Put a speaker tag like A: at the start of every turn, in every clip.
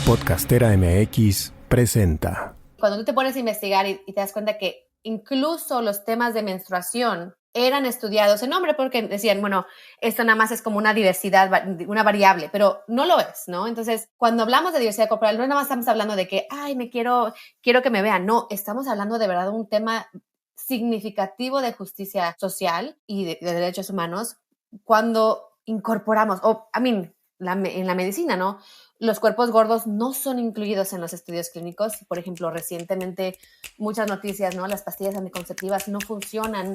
A: Podcastera MX presenta.
B: Cuando tú te pones a investigar y te das cuenta que incluso los temas de menstruación eran estudiados en hombre porque decían, bueno, esto nada más es como una diversidad, una variable, pero no lo es, ¿no? Entonces, cuando hablamos de diversidad corporal, no nada más estamos hablando de que, quiero que me vean. No, estamos hablando de verdad de un tema significativo de justicia social y de derechos humanos cuando incorporamos, en la medicina, ¿no? Los cuerpos gordos no son incluidos en los estudios clínicos. Por ejemplo, recientemente muchas noticias, ¿no? Las pastillas anticonceptivas no funcionan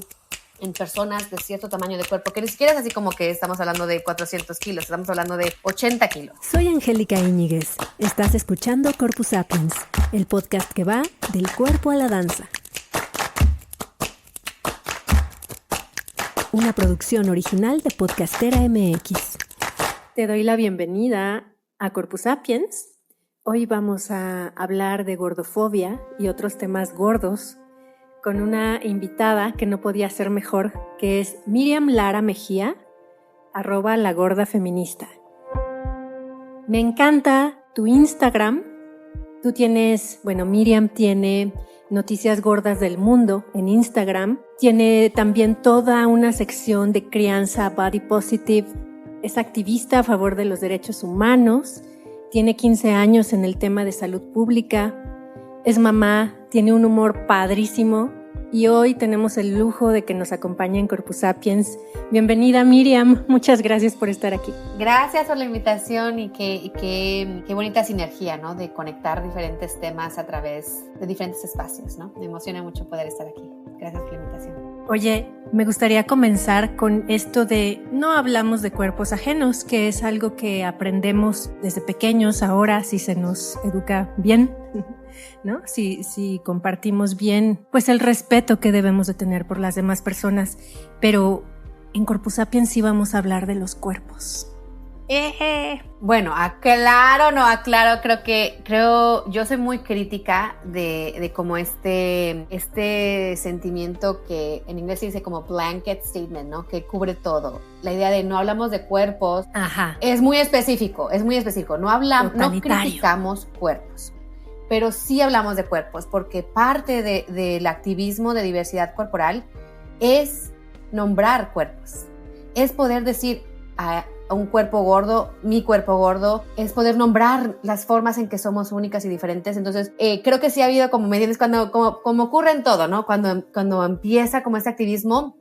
B: en personas de cierto tamaño de cuerpo, que ni siquiera es así como que estamos hablando de 400 kilos, estamos hablando de 80 kilos.
C: Soy Angélica Íñiguez. Estás escuchando Corpus Sapiens, el podcast que va del cuerpo a la danza. Una producción original de Podcastera MX. Te doy la bienvenida a Corpus Sapiens. Hoy vamos a hablar de gordofobia y otros temas gordos con una invitada que no podía ser mejor, que es Miriam Lara Mejía, @lagordafeminista. Me encanta tu Instagram. Tú tienes, Miriam tiene Noticias Gordas del Mundo en Instagram. Tiene también toda una sección de crianza body positive. Es activista a favor de los derechos humanos. Tiene 15 años en el tema de salud pública. Es mamá, tiene un humor padrísimo. Y hoy tenemos el lujo de que nos acompañe en Corpus Sapiens. Bienvenida, Miriam. Muchas gracias por estar aquí.
B: Gracias por la invitación y qué bonita sinergia, ¿no? De conectar diferentes temas a través de diferentes espacios, ¿no? Me emociona mucho poder estar aquí. Gracias por la invitación.
C: Oye, me gustaría comenzar con esto de no hablamos de cuerpos ajenos, que es algo que aprendemos desde pequeños ahora si se nos educa bien, ¿no? Si compartimos bien, pues el respeto que debemos de tener por las demás personas. Pero en Corpus Sapiens sí vamos a hablar de los cuerpos.
B: Bueno, creo, yo soy muy crítica de como este sentimiento que en inglés se dice como blanket statement, ¿no? Que cubre todo. La idea de no hablamos de cuerpos.
C: Ajá.
B: Es muy específico. No criticamos cuerpos, pero sí hablamos de cuerpos porque parte del activismo de diversidad corporal es nombrar cuerpos. Es poder decir a un cuerpo gordo, mi cuerpo gordo, es poder nombrar las formas en que somos únicas y diferentes. Entonces, creo que sí ha habido, como me entiendes, como ocurre en todo, ¿no? Cuando empieza como este activismo,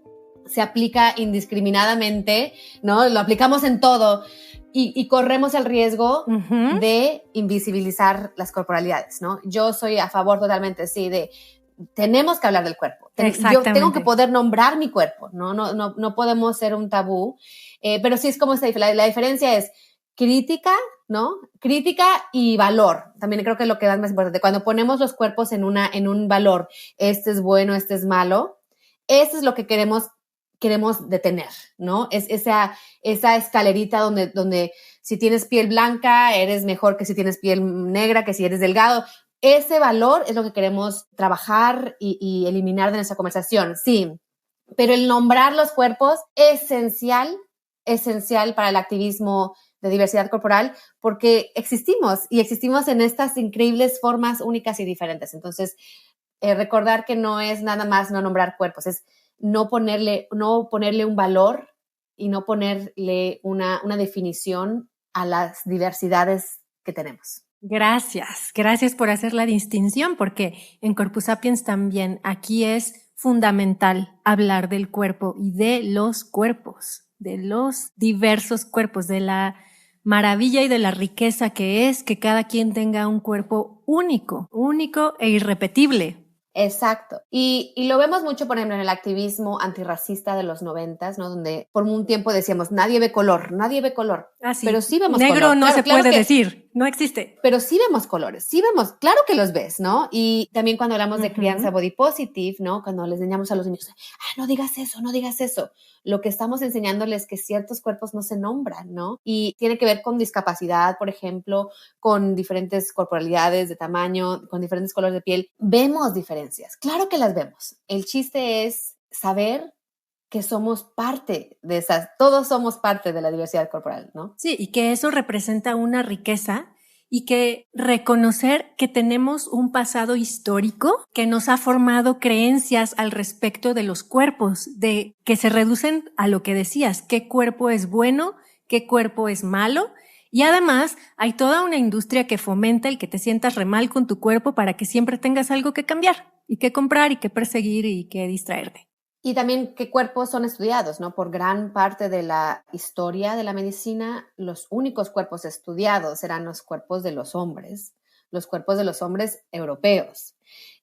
B: se aplica indiscriminadamente, ¿no? Lo aplicamos en todo y corremos el riesgo de invisibilizar las corporalidades, ¿no? Yo soy a favor totalmente, sí, tenemos que hablar del cuerpo. Yo tengo que poder nombrar mi cuerpo, no podemos ser un tabú. Pero sí es como la diferencia es crítica, ¿no? Crítica y valor. También creo que es lo que es más importante. Cuando ponemos los cuerpos en un valor, este es bueno, este es malo, eso es lo que queremos detener, ¿no? Es esa escalerita donde si tienes piel blanca, eres mejor que si tienes piel negra, que si eres delgado. Ese valor es lo que queremos trabajar y eliminar de nuestra conversación, sí. Pero el nombrar los cuerpos es esencial para el activismo de diversidad corporal porque existimos en estas increíbles formas únicas y diferentes. Entonces, recordar que no es nada más no nombrar cuerpos, es no ponerle un valor y no ponerle una definición a las diversidades que tenemos.
C: Gracias por hacer la distinción, porque en Corpus Sapiens también aquí es fundamental hablar del cuerpo y de los cuerpos, de los diversos cuerpos, de la maravilla y de la riqueza que es que cada quien tenga un cuerpo único e irrepetible.
B: Exacto. Y lo vemos mucho, por ejemplo, en el activismo antirracista de los 90s, ¿no? Donde por un tiempo decíamos, nadie ve color.
C: Ah, sí.
B: Pero sí vemos
C: negro
B: color.
C: No se puede decir, no existe.
B: Pero sí vemos colores, claro que los ves, ¿no? Y también cuando hablamos de crianza body positive, ¿no? Cuando les enseñamos a los niños, no digas eso. Lo que estamos enseñándoles es que ciertos cuerpos no se nombran, ¿no? Y tiene que ver con discapacidad, por ejemplo, con diferentes corporalidades de tamaño, con diferentes colores de piel. Vemos diferencias, claro que las vemos. El chiste es saber que somos parte de todos somos parte de la diversidad corporal, ¿no?
C: Sí, y que eso representa una riqueza y que reconocer que tenemos un pasado histórico que nos ha formado creencias al respecto de los cuerpos, de que se reducen a lo que decías, qué cuerpo es bueno, qué cuerpo es malo. Y además hay toda una industria que fomenta el que te sientas re mal con tu cuerpo para que siempre tengas algo que cambiar y que comprar y que perseguir y que distraerte.
B: Y también qué cuerpos son estudiados, ¿no? Por gran parte de la historia de la medicina, los únicos cuerpos estudiados eran los cuerpos de los hombres europeos.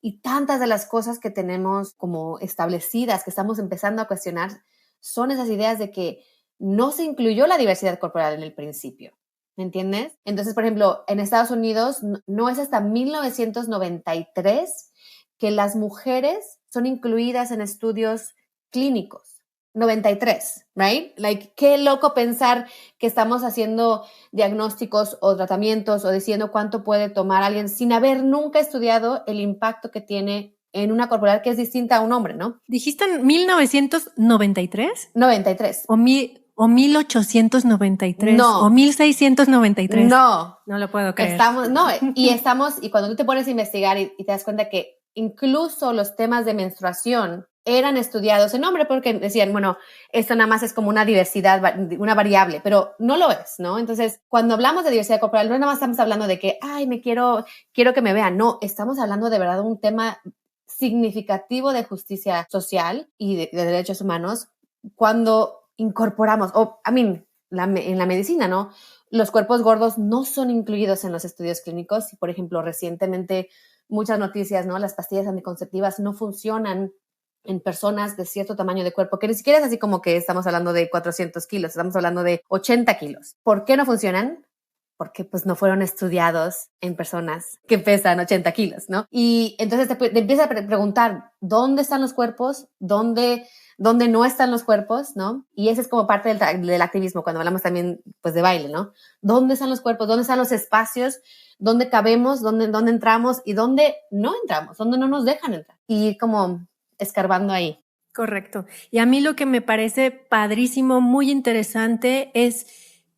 B: Y tantas de las cosas que tenemos como establecidas, que estamos empezando a cuestionar, son esas ideas de que no se incluyó la diversidad corporal en el principio. ¿Me entiendes? Entonces, por ejemplo, en Estados Unidos no es hasta 1993 que las mujeres son incluidas en estudios clínicos. 93, right? Like, qué loco pensar que estamos haciendo diagnósticos o tratamientos o diciendo cuánto puede tomar alguien sin haber nunca estudiado el impacto que tiene en una corporal que es distinta a un hombre, ¿no?
C: ¿Dijiste en 1993?
B: 93.
C: ¿O 1893?
B: No.
C: ¿O 1693?
B: No.
C: No lo puedo creer.
B: Y cuando tú te pones a investigar y te das cuenta que incluso los temas de menstruación eran estudiados en hombre porque decían, bueno, esto nada más es como una diversidad, una variable, pero no lo es, ¿no? Entonces, cuando hablamos de diversidad corporal, no nada más estamos hablando de que, ay, quiero que me vean. No, estamos hablando de verdad de un tema significativo de justicia social y de derechos humanos cuando incorporamos, en la medicina, ¿no? Los cuerpos gordos no son incluidos en los estudios clínicos. Y, por ejemplo, recientemente muchas noticias, ¿no? Las pastillas anticonceptivas no funcionan en personas de cierto tamaño de cuerpo, que ni siquiera es así como que estamos hablando de 400 kilos, estamos hablando de 80 kilos. ¿Por qué no funcionan? Porque pues no fueron estudiados en personas que pesan 80 kilos, ¿no? Y entonces te empiezas a preguntar, ¿dónde están los cuerpos? ¿Dónde no están los cuerpos? ¿No? Y ese es como parte del activismo, cuando hablamos también pues de baile, ¿no? ¿Dónde están los cuerpos? ¿Dónde están los espacios? ¿Dónde cabemos? ¿Dónde entramos? ¿Y dónde no entramos? ¿Dónde no nos dejan entrar? Y como escarbando ahí.
C: Correcto. Y a mí lo que me parece padrísimo, muy interesante, es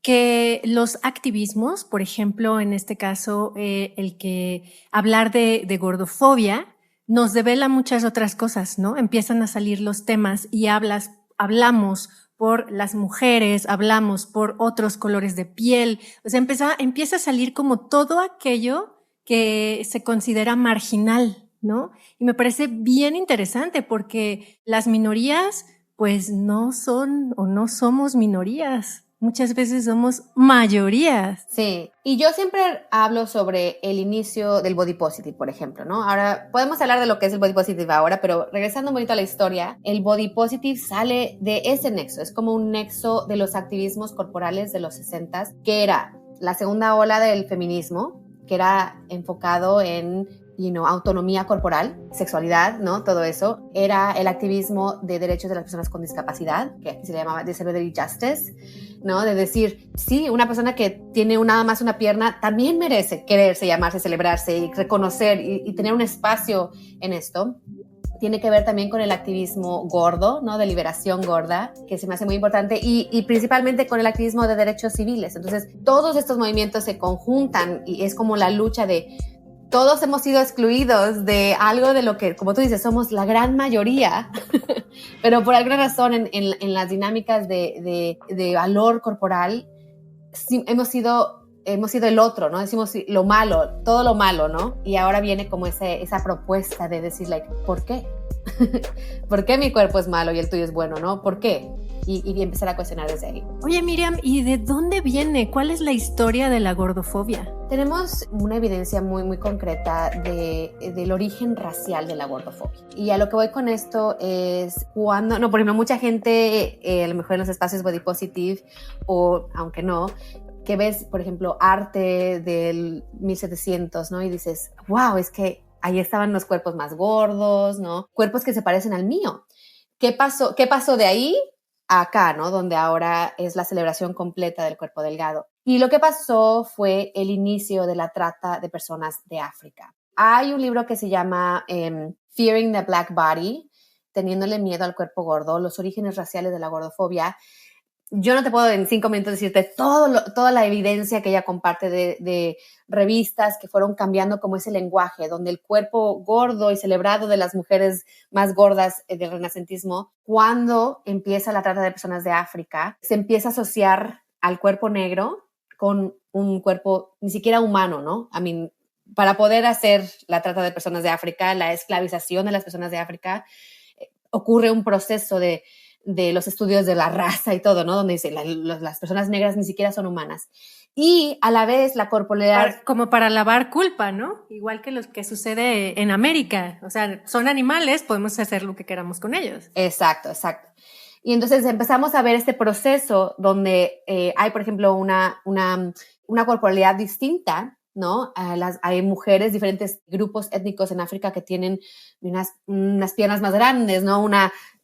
C: que los activismos, por ejemplo, en este caso, el que hablar de gordofobia nos devela muchas otras cosas, ¿no? Empiezan a salir los temas y hablamos por las mujeres, hablamos por otros colores de piel. O sea, empieza a salir como todo aquello que se considera marginal, ¿no? Y me parece bien interesante porque las minorías, pues no son o no somos minorías. Muchas veces somos mayorías.
B: Sí, y yo siempre hablo sobre el inicio del body positive, por ejemplo, ¿no? Ahora, podemos hablar de lo que es el body positive ahora, pero regresando un poquito a la historia, el body positive sale de ese nexo, es como un nexo de los activismos corporales de los 60s, que era la segunda ola del feminismo, que era enfocado en autonomía corporal, sexualidad, ¿no? Todo eso. Era el activismo de derechos de las personas con discapacidad, que aquí se le llamaba disability justice, ¿no? De decir, sí, una persona que tiene nada más una pierna también merece quererse, llamarse, celebrarse y reconocer y tener un espacio en esto. Tiene que ver también con el activismo gordo, ¿no? De liberación gorda, que se me hace muy importante, y principalmente con el activismo de derechos civiles. Entonces, todos estos movimientos se conjuntan y es como la lucha de todos hemos sido excluidos de algo de lo que, como tú dices, somos la gran mayoría, pero por alguna razón en las dinámicas de valor corporal sí, hemos sido el otro, ¿no? Decimos lo malo, todo lo malo, ¿no? Y ahora viene como esa propuesta de decir, like, ¿por qué? ¿Por qué mi cuerpo es malo y el tuyo es bueno, no? ¿Por qué? Y empezar a cuestionar desde ahí.
C: Oye, Miriam, ¿y de dónde viene? ¿Cuál es la historia de la gordofobia?
B: Tenemos una evidencia muy, muy concreta del origen racial de la gordofobia. Y a lo que voy con esto es por ejemplo, mucha gente, a lo mejor en los espacios body positive, o aunque no, que ves, por ejemplo, arte del 1700, ¿no? Y dices, wow, es que ahí estaban los cuerpos más gordos, ¿no? Cuerpos que se parecen al mío. ¿Qué pasó de ahí a acá, ¿no? Donde ahora es la celebración completa del cuerpo delgado. Y lo que pasó fue el inicio de la trata de personas de África. Hay un libro que se llama Fearing the Black Body, teniéndole miedo al cuerpo gordo, los orígenes raciales de la gordofobia. yo no te puedo en 5 minutos decirte toda la evidencia que ella comparte de revistas que fueron cambiando como ese lenguaje, donde el cuerpo gordo y celebrado de las mujeres más gordas del renacentismo, cuando empieza la trata de personas de África, se empieza a asociar al cuerpo negro con un cuerpo ni siquiera humano, ¿no? Para poder hacer la trata de personas de África, la esclavización de las personas de África, ocurre un proceso de los estudios de la raza y todo, ¿no? Donde dice las personas negras ni siquiera son humanas. Y a la vez la corporalidad...
C: Como para lavar culpa, ¿no? Igual que lo que sucede en América. O sea, son animales, podemos hacer lo que queramos con ellos.
B: Exacto. Y entonces empezamos a ver este proceso donde hay, por ejemplo, una corporalidad distinta, ¿no? Hay mujeres, diferentes grupos étnicos en África que tienen unas piernas más grandes, ¿no?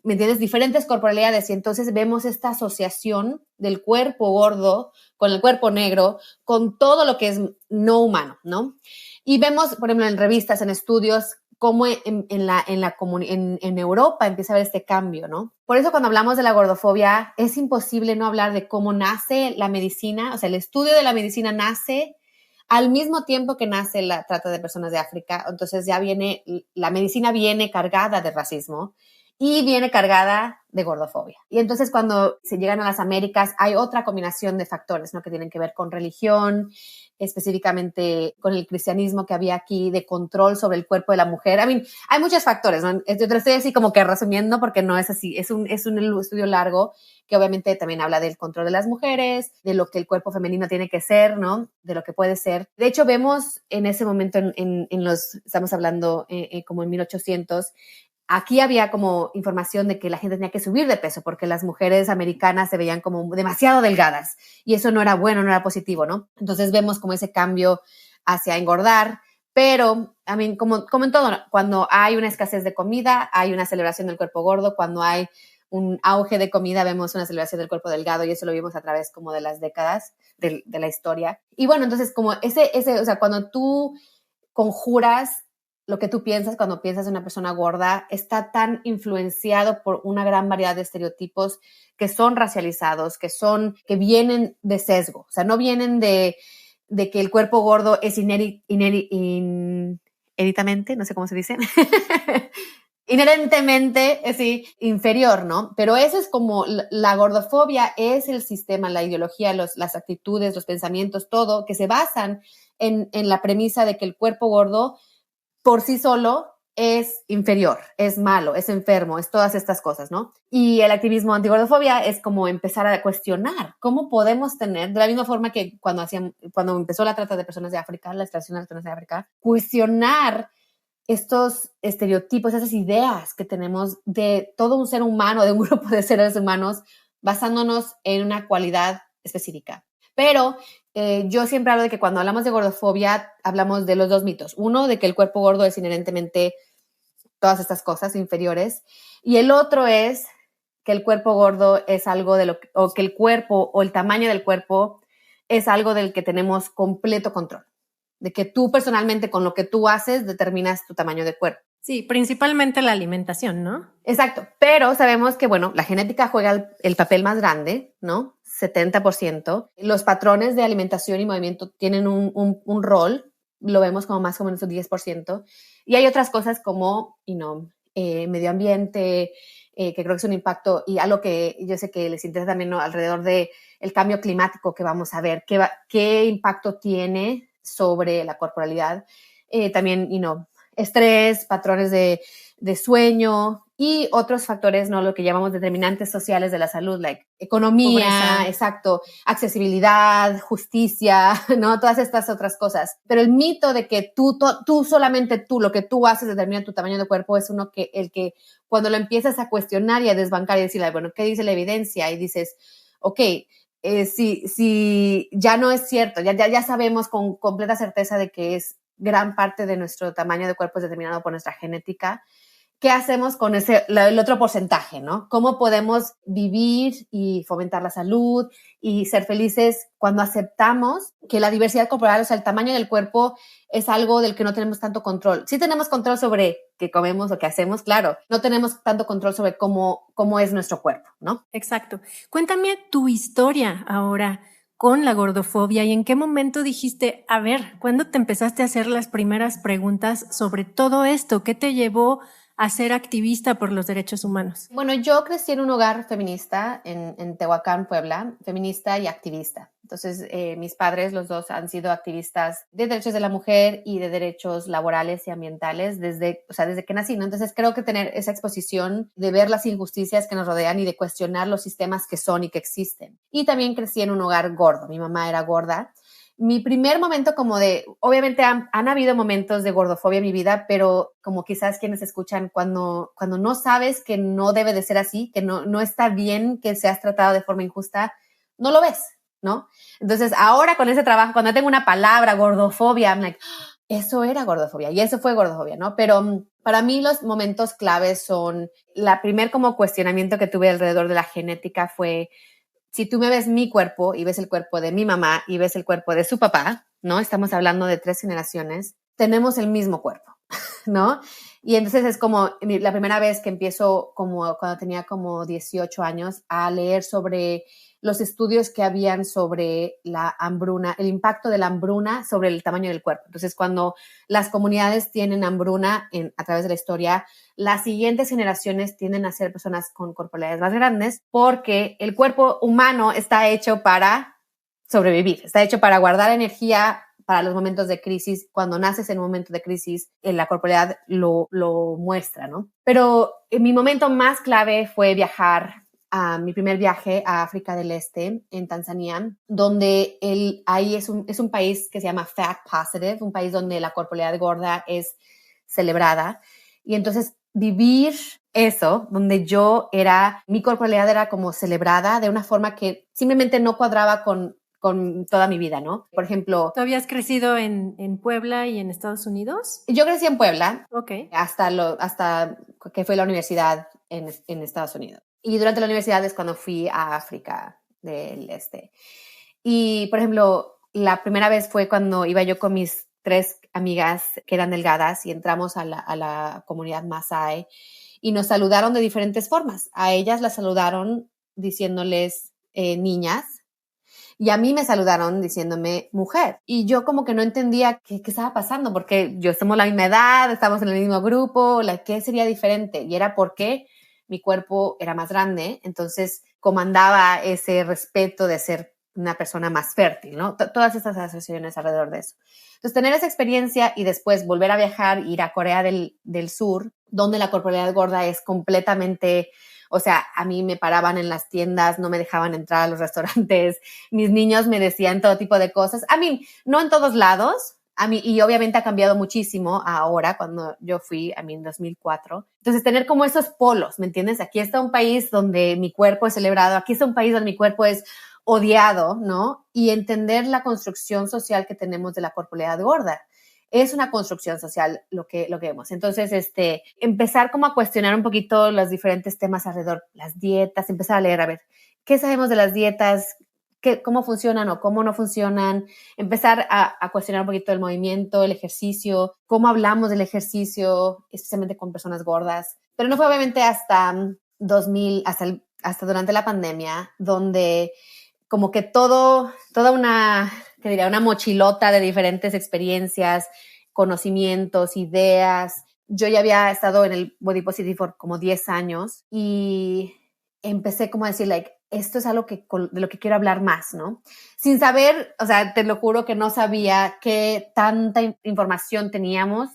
B: ¿Me entiendes? Diferentes corporalidades, y entonces vemos esta asociación del cuerpo gordo con el cuerpo negro, con todo lo que es no humano, ¿no? Y vemos, por ejemplo, en revistas, en estudios, cómo en Europa empieza a haber este cambio, ¿no? Por eso cuando hablamos de la gordofobia, es imposible no hablar de cómo nace la medicina, o sea, el estudio de la medicina nace al mismo tiempo que nace la trata de personas de África. Entonces la medicina viene cargada de racismo y viene cargada de gordofobia. Y entonces cuando se llegan a las Américas hay otra combinación de factores, ¿no? Que tienen que ver con religión, específicamente con el cristianismo que había aquí, de control sobre el cuerpo de la mujer. Hay muchos factores, ¿no? Yo te lo estoy así como que resumiendo porque no es así. Es un estudio largo que obviamente también habla del control de las mujeres, de lo que el cuerpo femenino tiene que ser, ¿no? De lo que puede ser. De hecho, vemos en ese momento estamos hablando como en 1800, aquí había como información de que la gente tenía que subir de peso porque las mujeres americanas se veían como demasiado delgadas y eso no era bueno, no era positivo, ¿no? Entonces vemos como ese cambio hacia engordar, pero como en todo, cuando hay una escasez de comida, hay una celebración del cuerpo gordo. Cuando hay un auge de comida, vemos una celebración del cuerpo delgado, y eso lo vimos a través como de las décadas de la historia. Y bueno, entonces como o sea, cuando tú conjuras lo que tú piensas cuando piensas en una persona gorda, está tan influenciado por una gran variedad de estereotipos que son racializados, que vienen de sesgo. O sea, no vienen de que el cuerpo gordo es inherentemente, no sé cómo se dice, inherentemente, sí, inferior, ¿no? Pero eso es como la gordofobia, es el sistema, la ideología, las actitudes, los pensamientos, todo, que se basan en la premisa de que el cuerpo gordo por sí solo es inferior, es malo, es enfermo, es todas estas cosas, ¿no? Y el activismo antigordofobia es como empezar a cuestionar cómo podemos tener, de la misma forma que cuando empezó la trata de personas de África, la extracción de las personas de África, cuestionar estos estereotipos, esas ideas que tenemos de todo un ser humano, de un grupo de seres humanos, basándonos en una cualidad específica. Pero yo siempre hablo de que cuando hablamos de gordofobia, hablamos de los dos mitos. Uno, de que el cuerpo gordo es inherentemente todas estas cosas inferiores. Y el otro es que el cuerpo gordo es algo o que el cuerpo o el tamaño del cuerpo es algo del que tenemos completo control. De que tú personalmente, con lo que tú haces, determinas tu tamaño de cuerpo.
C: Sí, principalmente la alimentación, ¿no?
B: Exacto, pero sabemos que, bueno, la genética juega el papel más grande, ¿no? 70%. Los patrones de alimentación y movimiento tienen un rol, lo vemos como más o menos un 10%. Y hay otras cosas como, medio ambiente, que creo que es un impacto, y algo que yo sé que les interesa también, ¿no? Alrededor del cambio climático que vamos a ver, qué impacto tiene sobre la corporalidad. También, estrés, patrones de sueño y otros factores, ¿no? Lo que llamamos determinantes sociales de la salud, like economía, pobreza. Exacto, accesibilidad, justicia, ¿no? Todas estas otras cosas. Pero el mito de que solamente tú, lo que tú haces determina tu tamaño de cuerpo, es el que cuando lo empiezas a cuestionar y a desbancar y decir, bueno, ¿qué dice la evidencia? Y dices, ok, si ya no es cierto, ya sabemos con completa certeza de que es gran parte de nuestro tamaño de cuerpo es determinado por nuestra genética. ¿qué hacemos con el otro porcentaje, ¿no? ¿Cómo podemos vivir y fomentar la salud y ser felices cuando aceptamos que la diversidad corporal, o sea, el tamaño del cuerpo es algo del que no tenemos tanto control? Sí tenemos control sobre qué comemos o qué hacemos, claro. No tenemos tanto control sobre cómo es nuestro cuerpo, ¿no?
C: Exacto. Cuéntame tu historia ahora con la gordofobia y en qué momento dijiste, a ver, ¿cuándo te empezaste a hacer las primeras preguntas sobre todo esto? ¿Qué te llevó a ser activista por los derechos humanos?
B: Bueno, yo crecí en un hogar feminista en Tehuacán, Puebla, feminista y activista. Entonces, mis padres, los dos, han sido activistas de derechos de la mujer y de derechos laborales y ambientales desde que nací, ¿no? Entonces, creo que tener esa exposición de ver las injusticias que nos rodean y de cuestionar los sistemas que son y que existen. Y también crecí en un hogar gordo. Mi mamá era gorda. Mi primer momento obviamente han habido momentos de gordofobia en mi vida, pero como quizás quienes escuchan, cuando no sabes que no debe de ser así, que no está bien que seas tratado de forma injusta, no lo ves, ¿no? Entonces ahora con ese trabajo, cuando tengo una palabra, gordofobia, I'm like, eso era gordofobia y eso fue gordofobia, ¿no? Pero para mí los momentos claves son, la primer como cuestionamiento que tuve alrededor de la genética fue, si tú me ves mi cuerpo y ves el cuerpo de mi mamá y ves el cuerpo de su papá, ¿no? Estamos hablando de 3 generaciones, tenemos el mismo cuerpo, ¿no? Y entonces es como la primera vez que empiezo, como cuando tenía como 18 años, a leer sobre los estudios que habían sobre la hambruna, el impacto de la hambruna sobre el tamaño del cuerpo. Entonces, cuando las comunidades tienen hambruna a través de la historia, las siguientes generaciones tienden a ser personas con corporalidades más grandes porque el cuerpo humano está hecho para sobrevivir, está hecho para guardar energía para los momentos de crisis. Cuando naces en un momento de crisis, la corporalidad lo muestra, ¿no? Pero mi momento más clave fue mi primer viaje a África del Este, en Tanzania, donde ahí es un país que se llama Fat Positive, un país donde la corporalidad gorda es celebrada. Y entonces vivir eso, donde mi corporalidad era como celebrada de una forma que simplemente no cuadraba con toda mi vida, ¿no? Por ejemplo...
C: ¿Tú habías crecido en Puebla y en Estados Unidos?
B: Yo crecí en Puebla,
C: okay,
B: hasta que fue la universidad en Estados Unidos. Y durante la universidad es cuando fui a África del Este. Y, por ejemplo, la primera vez fue cuando iba yo con mis 3 amigas que eran delgadas y entramos a la comunidad Masái y nos saludaron de diferentes formas. A ellas las saludaron diciéndoles niñas, y a mí me saludaron diciéndome mujer. Y yo como que no entendía qué estaba pasando, porque somos la misma edad, estamos en el mismo grupo, ¿qué sería diferente? Y era porque mi cuerpo era más grande, entonces comandaba ese respeto de ser una persona más fértil, ¿no? Todas estas asociaciones alrededor de eso. Entonces, tener esa experiencia y después volver a viajar, ir a Corea del Sur, donde la corporalidad gorda es completamente... O sea, a mí me paraban en las tiendas, no me dejaban entrar a los restaurantes, mis niños me decían todo tipo de cosas. No en todos lados, y obviamente ha cambiado muchísimo ahora, cuando yo fui, en 2004. Entonces, tener como esos polos, ¿me entiendes? Aquí está un país donde mi cuerpo es celebrado, aquí está un país donde mi cuerpo es odiado, ¿no? Y entender la construcción social que tenemos de la corporalidad gorda. Es una construcción social lo que vemos. Entonces, empezar como a cuestionar un poquito los diferentes temas alrededor, las dietas, empezar a leer, a ver, ¿qué sabemos de las dietas? ¿Cómo funcionan o cómo no funcionan? Empezar a cuestionar un poquito el movimiento, el ejercicio, cómo hablamos del ejercicio, especialmente con personas gordas. Pero no fue obviamente hasta 2000, hasta durante la pandemia, donde como que toda una mochilota de diferentes experiencias, conocimientos, ideas. Yo ya había estado en el Body Positive por como 10 años y empecé como a decir, esto es algo de lo que quiero hablar más, ¿no? Sin saber, o sea, te lo juro que no sabía qué tanta información teníamos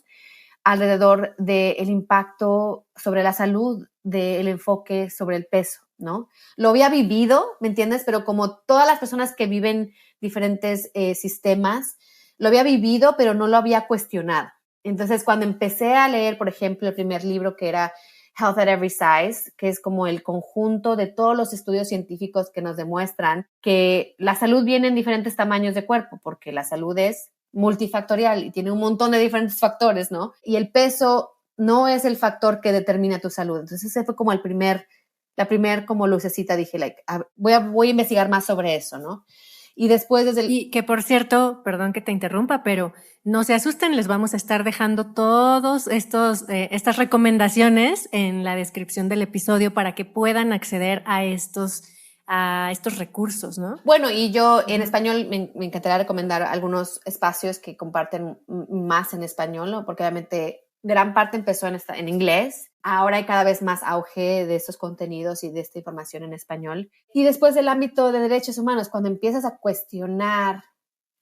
B: alrededor del impacto sobre la salud, del enfoque sobre el peso, ¿no? Lo había vivido, ¿me entiendes? Pero como todas las personas que viven diferentes sistemas, lo había vivido, pero no lo había cuestionado. Entonces, cuando empecé a leer, por ejemplo, el primer libro que era Health at Every Size, que es como el conjunto de todos los estudios científicos que nos demuestran que la salud viene en diferentes tamaños de cuerpo, porque la salud es multifactorial y tiene un montón de diferentes factores, ¿no? Y el peso no es el factor que determina tu salud. Entonces ese fue como la primer como lucecita, dije, voy a investigar más sobre eso, ¿no? Y después
C: Y que, por cierto, perdón que te interrumpa, pero no se asusten, les vamos a estar dejando todos estas recomendaciones en la descripción del episodio para que puedan acceder a estos recursos, ¿no?
B: Bueno, y yo en español me encantaría recomendar algunos espacios que comparten más en español, ¿no? Porque obviamente gran parte empezó en inglés. Ahora hay cada vez más auge de estos contenidos y de esta información en español. Y después del ámbito de derechos humanos, cuando empiezas a cuestionar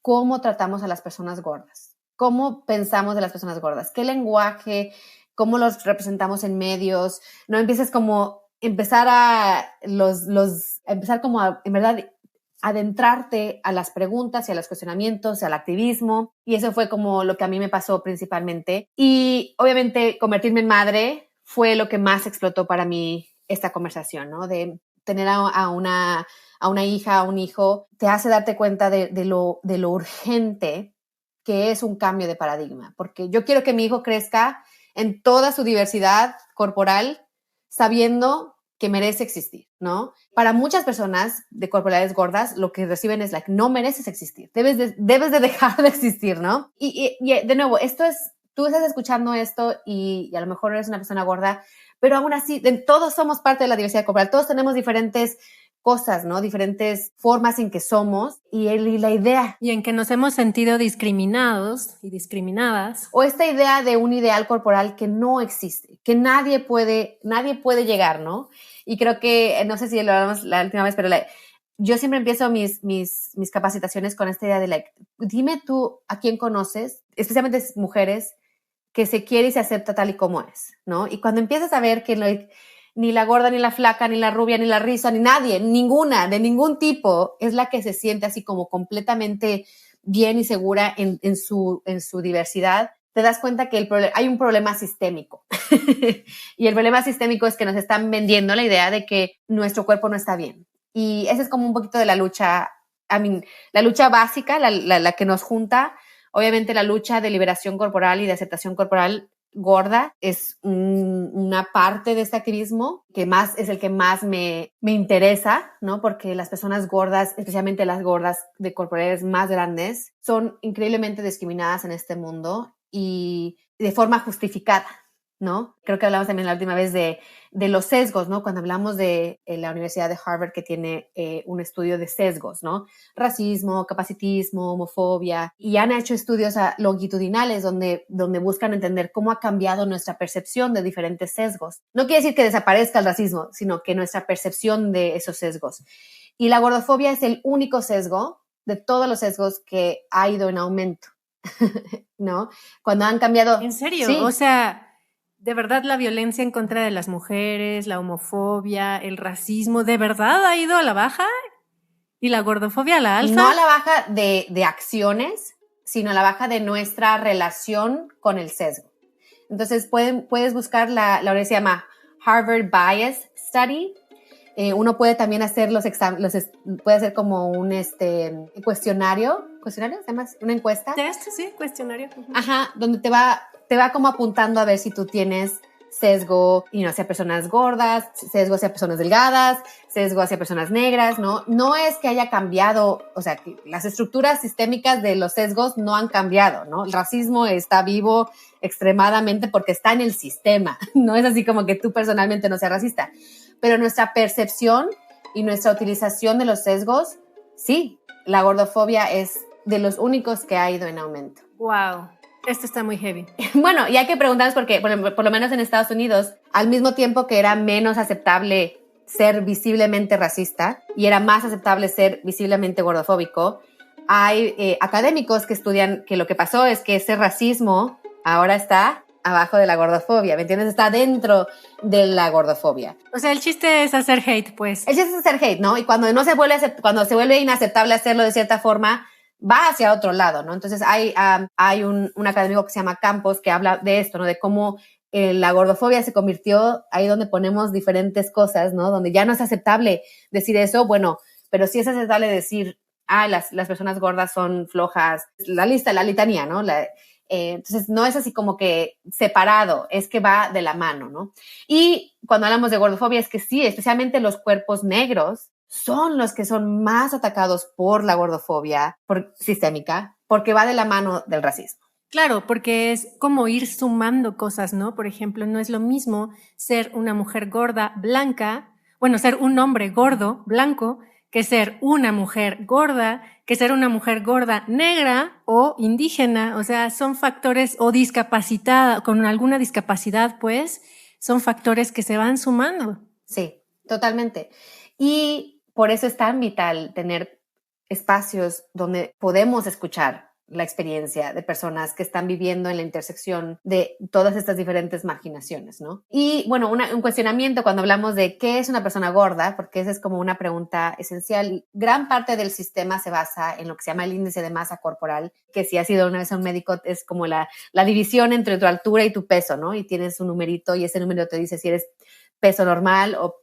B: cómo tratamos a las personas gordas, cómo pensamos de las personas gordas, qué lenguaje, cómo los representamos en medios, no empiezas como empezar como a, en verdad, adentrarte a las preguntas y a los cuestionamientos, al activismo, y eso fue como lo que a mí me pasó principalmente. Y obviamente convertirme en madre fue lo que más explotó para mí esta conversación, ¿no? De tener a una hija, a un hijo, te hace darte cuenta de lo urgente que es un cambio de paradigma, porque yo quiero que mi hijo crezca en toda su diversidad corporal, sabiendo que merece existir, ¿no? Para muchas personas de corporalidades gordas, lo que reciben es no mereces existir, debes de dejar de existir, ¿no? Y de nuevo, tú estás escuchando esto y a lo mejor eres una persona gorda, pero aún así, todos somos parte de la diversidad corporal, todos tenemos diferentes cosas, ¿no? Diferentes formas en que somos y la idea.
C: Y en que nos hemos sentido discriminados y discriminadas.
B: O esta idea de un ideal corporal que no existe, que nadie puede llegar, ¿no? Y creo que, no sé si lo hablamos la última vez, pero yo siempre empiezo mis capacitaciones con esta idea de dime tú a quién conoces, especialmente mujeres, que se quiere y se acepta tal y como es, ¿no? Y cuando empiezas a ver que ni la gorda, ni la flaca, ni la rubia, ni la riza, ni nadie, ninguna, de ningún tipo, es la que se siente así como completamente bien y segura en su diversidad, te das cuenta que hay un problema sistémico. Y el problema sistémico es que nos están vendiendo la idea de que nuestro cuerpo no está bien. Y esa es como un poquito de la lucha, la lucha básica, la que nos junta. Obviamente la lucha de liberación corporal y de aceptación corporal gorda es una parte de este activismo que más es el que más me interesa, ¿no? Porque las personas gordas, especialmente las gordas de corporalidades más grandes, son increíblemente discriminadas en este mundo y de forma justificada, ¿no? Creo que hablamos también la última vez de los sesgos, ¿no? Cuando hablamos de la Universidad de Harvard, que tiene un estudio de sesgos, ¿no? Racismo, capacitismo, homofobia, y han hecho estudios longitudinales donde buscan entender cómo ha cambiado nuestra percepción de diferentes sesgos. No quiere decir que desaparezca el racismo, sino que nuestra percepción de esos sesgos. Y la gordofobia es el único sesgo de todos los sesgos que ha ido en aumento, ¿no? Cuando han cambiado...
C: ¿En serio?
B: Sí.
C: O sea... ¿De verdad la violencia en contra de las mujeres, la homofobia, el racismo, de verdad ha ido a la baja? ¿Y la gordofobia a la alza?
B: No a la baja de acciones, sino a la baja de nuestra relación con el sesgo. Entonces puedes buscar la universidad se llama Harvard Bias Study. Uno puede también hacer puede hacer como un cuestionario, ¿se llama? Una encuesta.
C: Test, sí, cuestionario.
B: Ajá, donde te va como apuntando a ver si tú tienes sesgo hacia personas gordas, sesgo hacia personas delgadas, sesgo hacia personas negras, ¿no? No es que haya cambiado, o sea, que las estructuras sistémicas de los sesgos no han cambiado, ¿no? El racismo está vivo extremadamente porque está en el sistema, no es así como que tú personalmente no seas racista, pero nuestra percepción y nuestra utilización de los sesgos, sí, la gordofobia es de los únicos que ha ido en aumento.
C: Wow. Esto está muy heavy.
B: Bueno, y hay que preguntarnos porque, por lo menos en Estados Unidos, al mismo tiempo que era menos aceptable ser visiblemente racista y era más aceptable ser visiblemente gordofóbico, hay académicos que estudian que lo que pasó es que ese racismo ahora está abajo de la gordofobia, ¿me entiendes? Está dentro de la gordofobia.
C: O sea, el chiste es hacer hate, pues.
B: El chiste es hacer hate, ¿no? Y cuando cuando se vuelve inaceptable hacerlo de cierta forma, va hacia otro lado, ¿no? Entonces hay un académico que se llama Campos que habla de esto, ¿no? De cómo la gordofobia se convirtió ahí donde ponemos diferentes cosas, ¿no? Donde ya no es aceptable decir eso, bueno, pero sí es aceptable decir, las personas gordas son flojas, la litanía, ¿no? Entonces, no es así como que separado, es que va de la mano, ¿no? Y cuando hablamos de gordofobia, es que sí, especialmente los cuerpos negros son los que son más atacados por la gordofobia sistémica, porque va de la mano del racismo.
C: Claro, porque es como ir sumando cosas, ¿no? Por ejemplo, no es lo mismo ser una mujer gorda, blanca, ser un hombre gordo, blanco, que ser una mujer gorda, que ser una mujer gorda negra o indígena. O sea, son factores, o discapacitada, con alguna discapacidad, pues, son factores que se van sumando.
B: Sí, totalmente. Y por eso es tan vital tener espacios donde podemos escuchar la experiencia de personas que están viviendo en la intersección de todas estas diferentes marginaciones, ¿no? Y bueno, un cuestionamiento cuando hablamos de qué es una persona gorda, porque esa es como una pregunta esencial. Gran parte del sistema se basa en lo que se llama el índice de masa corporal, que si has ido una vez a un médico es como la división entre tu altura y tu peso, ¿no? Y tienes un numerito y ese número te dice si eres peso normal o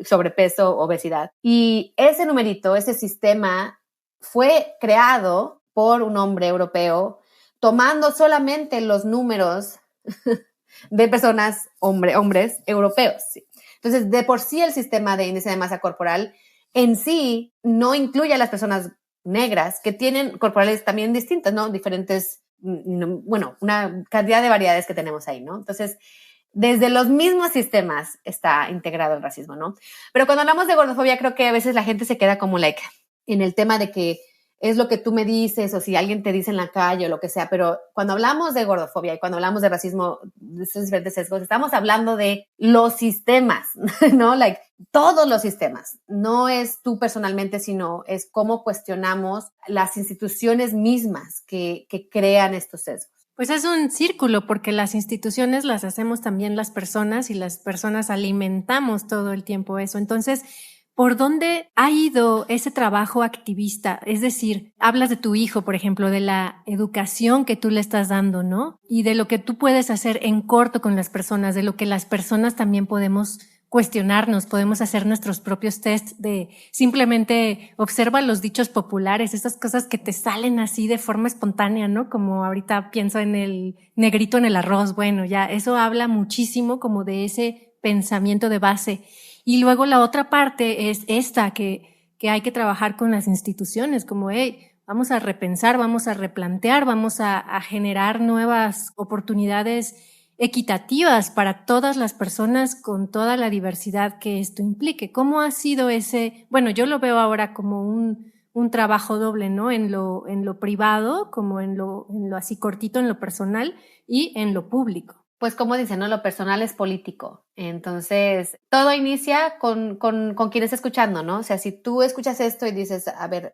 B: sobrepeso, obesidad. Y ese numerito, ese sistema fue creado por un hombre europeo tomando solamente los números de personas, hombres europeos. ¿Sí? Entonces, de por sí el sistema de índice de masa corporal en sí no incluye a las personas negras que tienen corporales también distintas, ¿no? Diferentes, una cantidad de variedades que tenemos ahí, ¿no? Entonces, desde los mismos sistemas está integrado el racismo, ¿no? Pero cuando hablamos de gordofobia, creo que a veces la gente se queda como en el tema de que es lo que tú me dices o si alguien te dice en la calle o lo que sea, pero cuando hablamos de gordofobia y cuando hablamos de racismo, de esos diferentes sesgos, estamos hablando de los sistemas, ¿no? Todos los sistemas. No es tú personalmente, sino es cómo cuestionamos las instituciones mismas que crean estos sesgos.
C: Pues es un círculo, porque las instituciones las hacemos también las personas y las personas alimentamos todo el tiempo eso. Entonces, ¿por dónde ha ido ese trabajo activista? Es decir, hablas de tu hijo, por ejemplo, de la educación que tú le estás dando, ¿no? Y de lo que tú puedes hacer en corto con las personas, de lo que las personas también podemos cuestionarnos, podemos hacer nuestros propios tests de simplemente observa los dichos populares, esas cosas que te salen así de forma espontánea, ¿no? Como ahorita pienso en el negrito en el arroz, bueno, ya eso habla muchísimo como de ese pensamiento de base. Y luego la otra parte es esta, que hay que trabajar con las instituciones, como, vamos a repensar, vamos a replantear, vamos a generar nuevas oportunidades equitativas para todas las personas con toda la diversidad que esto implique. ¿Cómo ha sido ese? Bueno, yo lo veo ahora como un trabajo doble, ¿no? En lo privado, como en lo así cortito, en lo personal y en lo público.
B: Pues como dicen, ¿no? Lo personal es político. Entonces, todo inicia con quien está escuchando, ¿no? O sea, si tú escuchas esto y dices, a ver,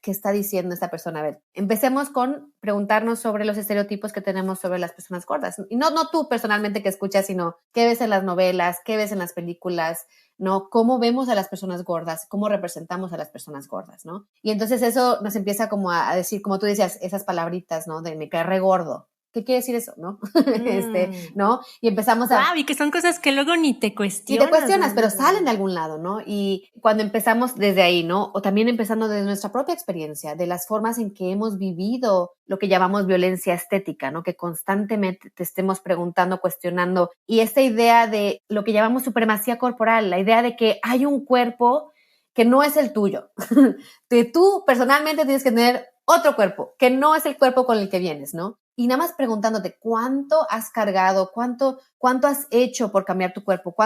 B: ¿qué está diciendo esta persona? A ver, empecemos con preguntarnos sobre los estereotipos que tenemos sobre las personas gordas. Y no tú personalmente que escuchas, sino qué ves en las novelas, qué ves en las películas, ¿no? ¿Cómo vemos a las personas gordas? ¿Cómo representamos a las personas gordas, ¿no? Y entonces eso nos empieza como a decir, como tú decías, esas palabritas, ¿no? De me cae re gordo. ¿Qué quiere decir eso, no? ¿No? Y empezamos a...
C: Wow, y que son cosas que luego ni te cuestionas.
B: Ni te cuestionas, pero salen de algún lado, ¿no? Y cuando empezamos desde ahí, ¿no? O también empezando desde nuestra propia experiencia, de las formas en que hemos vivido lo que llamamos violencia estética, ¿no? Que constantemente te estemos preguntando, cuestionando. Y esta idea de lo que llamamos supremacía corporal, la idea de que hay un cuerpo que no es el tuyo. Que tú personalmente tienes que tener otro cuerpo, que no es el cuerpo con el que vienes, ¿no? Y nada más preguntándote cuánto has cargado, cuánto has hecho por cambiar tu cuerpo,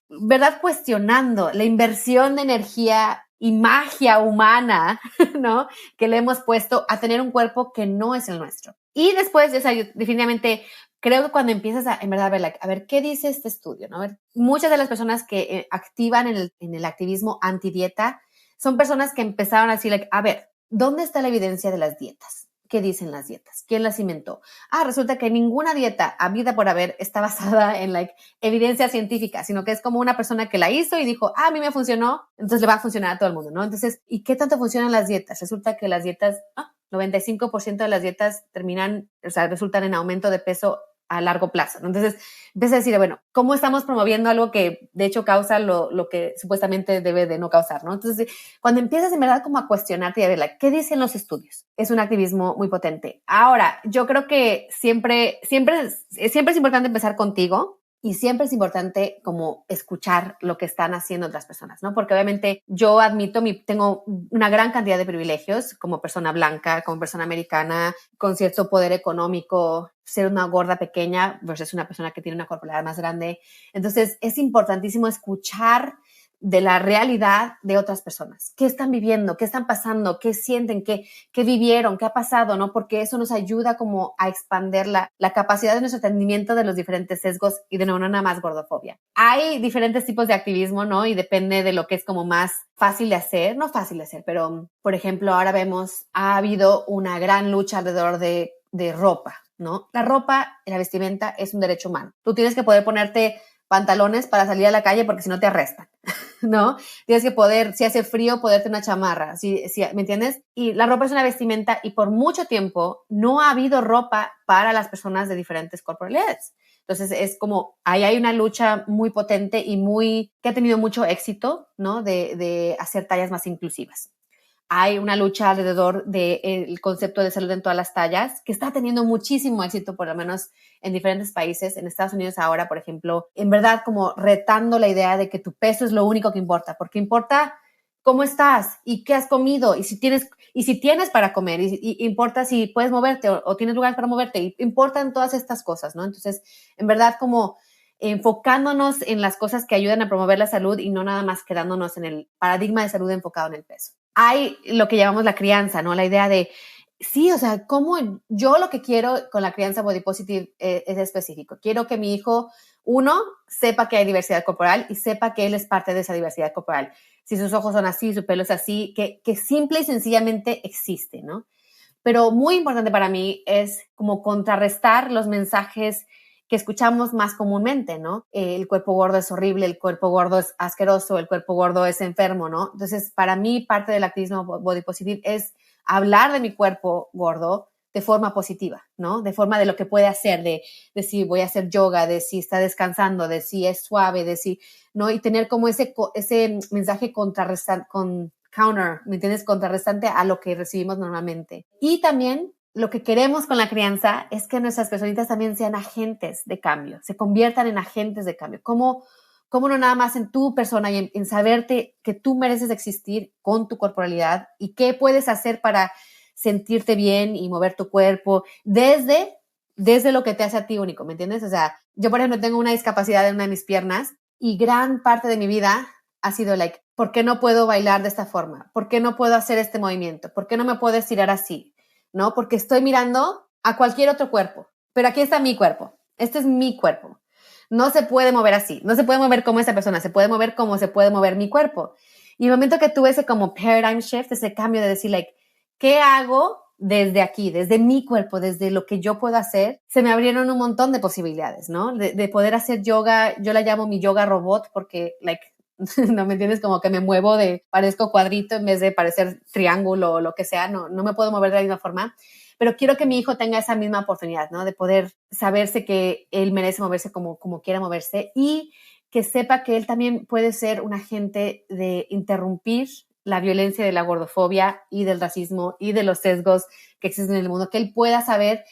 B: ¿verdad? Cuestionando la inversión de energía y magia humana, ¿no? Que le hemos puesto a tener un cuerpo que no es el nuestro. Y después, o sea, yo definitivamente creo que cuando empiezas en verdad a ver qué dice este estudio, ¿no? A ver, muchas de las personas que activan en el activismo antidieta son personas que empezaron a decir, a ver, ¿dónde está la evidencia de las dietas? ¿Qué dicen las dietas? ¿Quién las inventó? Resulta que ninguna dieta habida por haber está basada en evidencia científica, sino que es como una persona que la hizo y dijo, a mí me funcionó, entonces le va a funcionar a todo el mundo, ¿no? Entonces, ¿y qué tanto funcionan las dietas? Resulta que las dietas, 95% de las dietas resultan en aumento de peso a largo plazo, ¿no? Entonces, empecé a decir, bueno, ¿cómo estamos promoviendo algo que de hecho causa lo que supuestamente debe de no causar, ¿no? Entonces, cuando empiezas en verdad como a cuestionarte y a ver, ¿qué dicen los estudios? Es un activismo muy potente. Ahora, yo creo que siempre es importante empezar contigo. Y siempre es importante como escuchar lo que están haciendo otras personas, ¿no? Porque obviamente yo admito, tengo una gran cantidad de privilegios como persona blanca, como persona americana, con cierto poder económico, ser una gorda pequeña versus una persona que tiene una corporalidad más grande. Entonces es importantísimo escuchar de la realidad de otras personas. ¿Qué están viviendo? ¿Qué están pasando? ¿Qué sienten? ¿Qué vivieron? ¿Qué ha pasado? ¿No? Porque eso nos ayuda como a expandir la capacidad de nuestro entendimiento de los diferentes sesgos y de no nada más gordofobia. Hay diferentes tipos de activismo, ¿no? Y depende de lo que es como más fácil de hacer, no fácil de hacer, pero por ejemplo, ahora vemos, ha habido una gran lucha alrededor de ropa, ¿no? La ropa y la vestimenta es un derecho humano. Tú tienes que poder ponerte pantalones para salir a la calle porque si no te arrestan, ¿no? Tienes que poder, si hace frío, poderte una chamarra, ¿me entiendes? Y la ropa es una vestimenta y por mucho tiempo no ha habido ropa para las personas de diferentes corporalidades. Entonces es como, ahí hay una lucha muy potente y que ha tenido mucho éxito, ¿no? De hacer tallas más inclusivas. Hay una lucha alrededor del concepto de salud en todas las tallas que está teniendo muchísimo éxito, por lo menos en diferentes países. En Estados Unidos ahora, por ejemplo, en verdad como retando la idea de que tu peso es lo único que importa, porque importa cómo estás y qué has comido y si tienes para comer y importa si puedes moverte o tienes lugar para moverte y importan todas estas cosas, ¿no? Entonces, en verdad como enfocándonos en las cosas que ayudan a promover la salud y no nada más quedándonos en el paradigma de salud enfocado en el peso. Hay lo que llamamos la crianza, ¿no? La idea de, sí, o sea, cómo yo lo que quiero con la crianza body positive es específico. Quiero que mi hijo, uno, sepa que hay diversidad corporal y sepa que él es parte de esa diversidad corporal. Si sus ojos son así, su pelo es así, que simple y sencillamente existe, ¿no? Pero muy importante para mí es como contrarrestar los mensajes que escuchamos más comúnmente, ¿no? El cuerpo gordo es horrible, el cuerpo gordo es asqueroso, el cuerpo gordo es enfermo, ¿no? Entonces, para mí, parte del activismo body positive es hablar de mi cuerpo gordo de forma positiva, ¿no? De forma de lo que puede hacer, de si voy a hacer yoga, de si está descansando, de si es suave, de si, ¿no? Y tener como ese mensaje counter, ¿me entiendes? Contrarrestante a lo que recibimos normalmente. Y también lo que queremos con la crianza es que nuestras personitas también sean agentes de cambio, se conviertan en agentes de cambio. ¿Cómo no nada más en tu persona y en saberte que tú mereces existir con tu corporalidad y qué puedes hacer para sentirte bien y mover tu cuerpo desde lo que te hace a ti único, ¿me entiendes? O sea, yo por ejemplo tengo una discapacidad en una de mis piernas y gran parte de mi vida ha sido ¿por qué no puedo bailar de esta forma? ¿Por qué no puedo hacer este movimiento? ¿Por qué no me puedo estirar así? ¿No? Porque estoy mirando a cualquier otro cuerpo, pero aquí está mi cuerpo, este es mi cuerpo, no se puede mover así, no se puede mover como esa persona, se puede mover como se puede mover mi cuerpo. Y el momento que tuve ese como paradigm shift, ese cambio de decir ¿qué hago desde aquí, desde mi cuerpo, desde lo que yo puedo hacer? Se me abrieron un montón de posibilidades, ¿no? De poder hacer yoga, yo la llamo mi yoga robot porque no me entiendes, como que me muevo parezco cuadrito en vez de parecer triángulo o lo que sea, no me puedo mover de la misma forma, pero quiero que mi hijo tenga esa misma oportunidad, ¿no? De poder saberse que él merece moverse como quiera moverse y que sepa que él también puede ser un agente de interrumpir la violencia de la gordofobia y del racismo y de los sesgos que existen en el mundo, que él pueda saber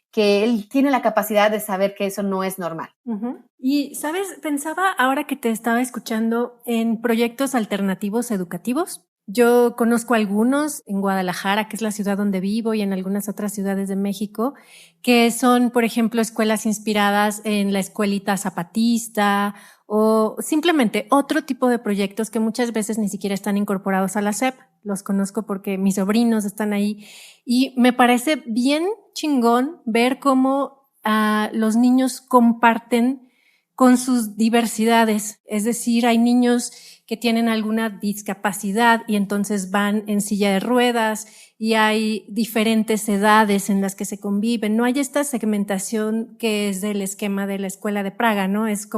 B: que él tiene la capacidad de saber que eso no es normal.
C: Uh-huh. Y, ¿sabes? Pensaba ahora que te estaba escuchando en proyectos alternativos educativos. Yo conozco algunos en Guadalajara, que es la ciudad donde vivo, y en algunas otras ciudades de México, que son, por ejemplo, escuelas inspiradas en la escuelita zapatista o simplemente otro tipo de proyectos que muchas veces ni siquiera están incorporados a la SEP. Los conozco porque mis sobrinos están ahí y me parece bien chingón ver cómo los niños comparten con sus diversidades. Es decir, hay niños que tienen alguna discapacidad y entonces van en silla de ruedas y hay diferentes edades en las que se conviven. No hay esta segmentación que es del esquema de la Escuela de Praga, ¿no? Es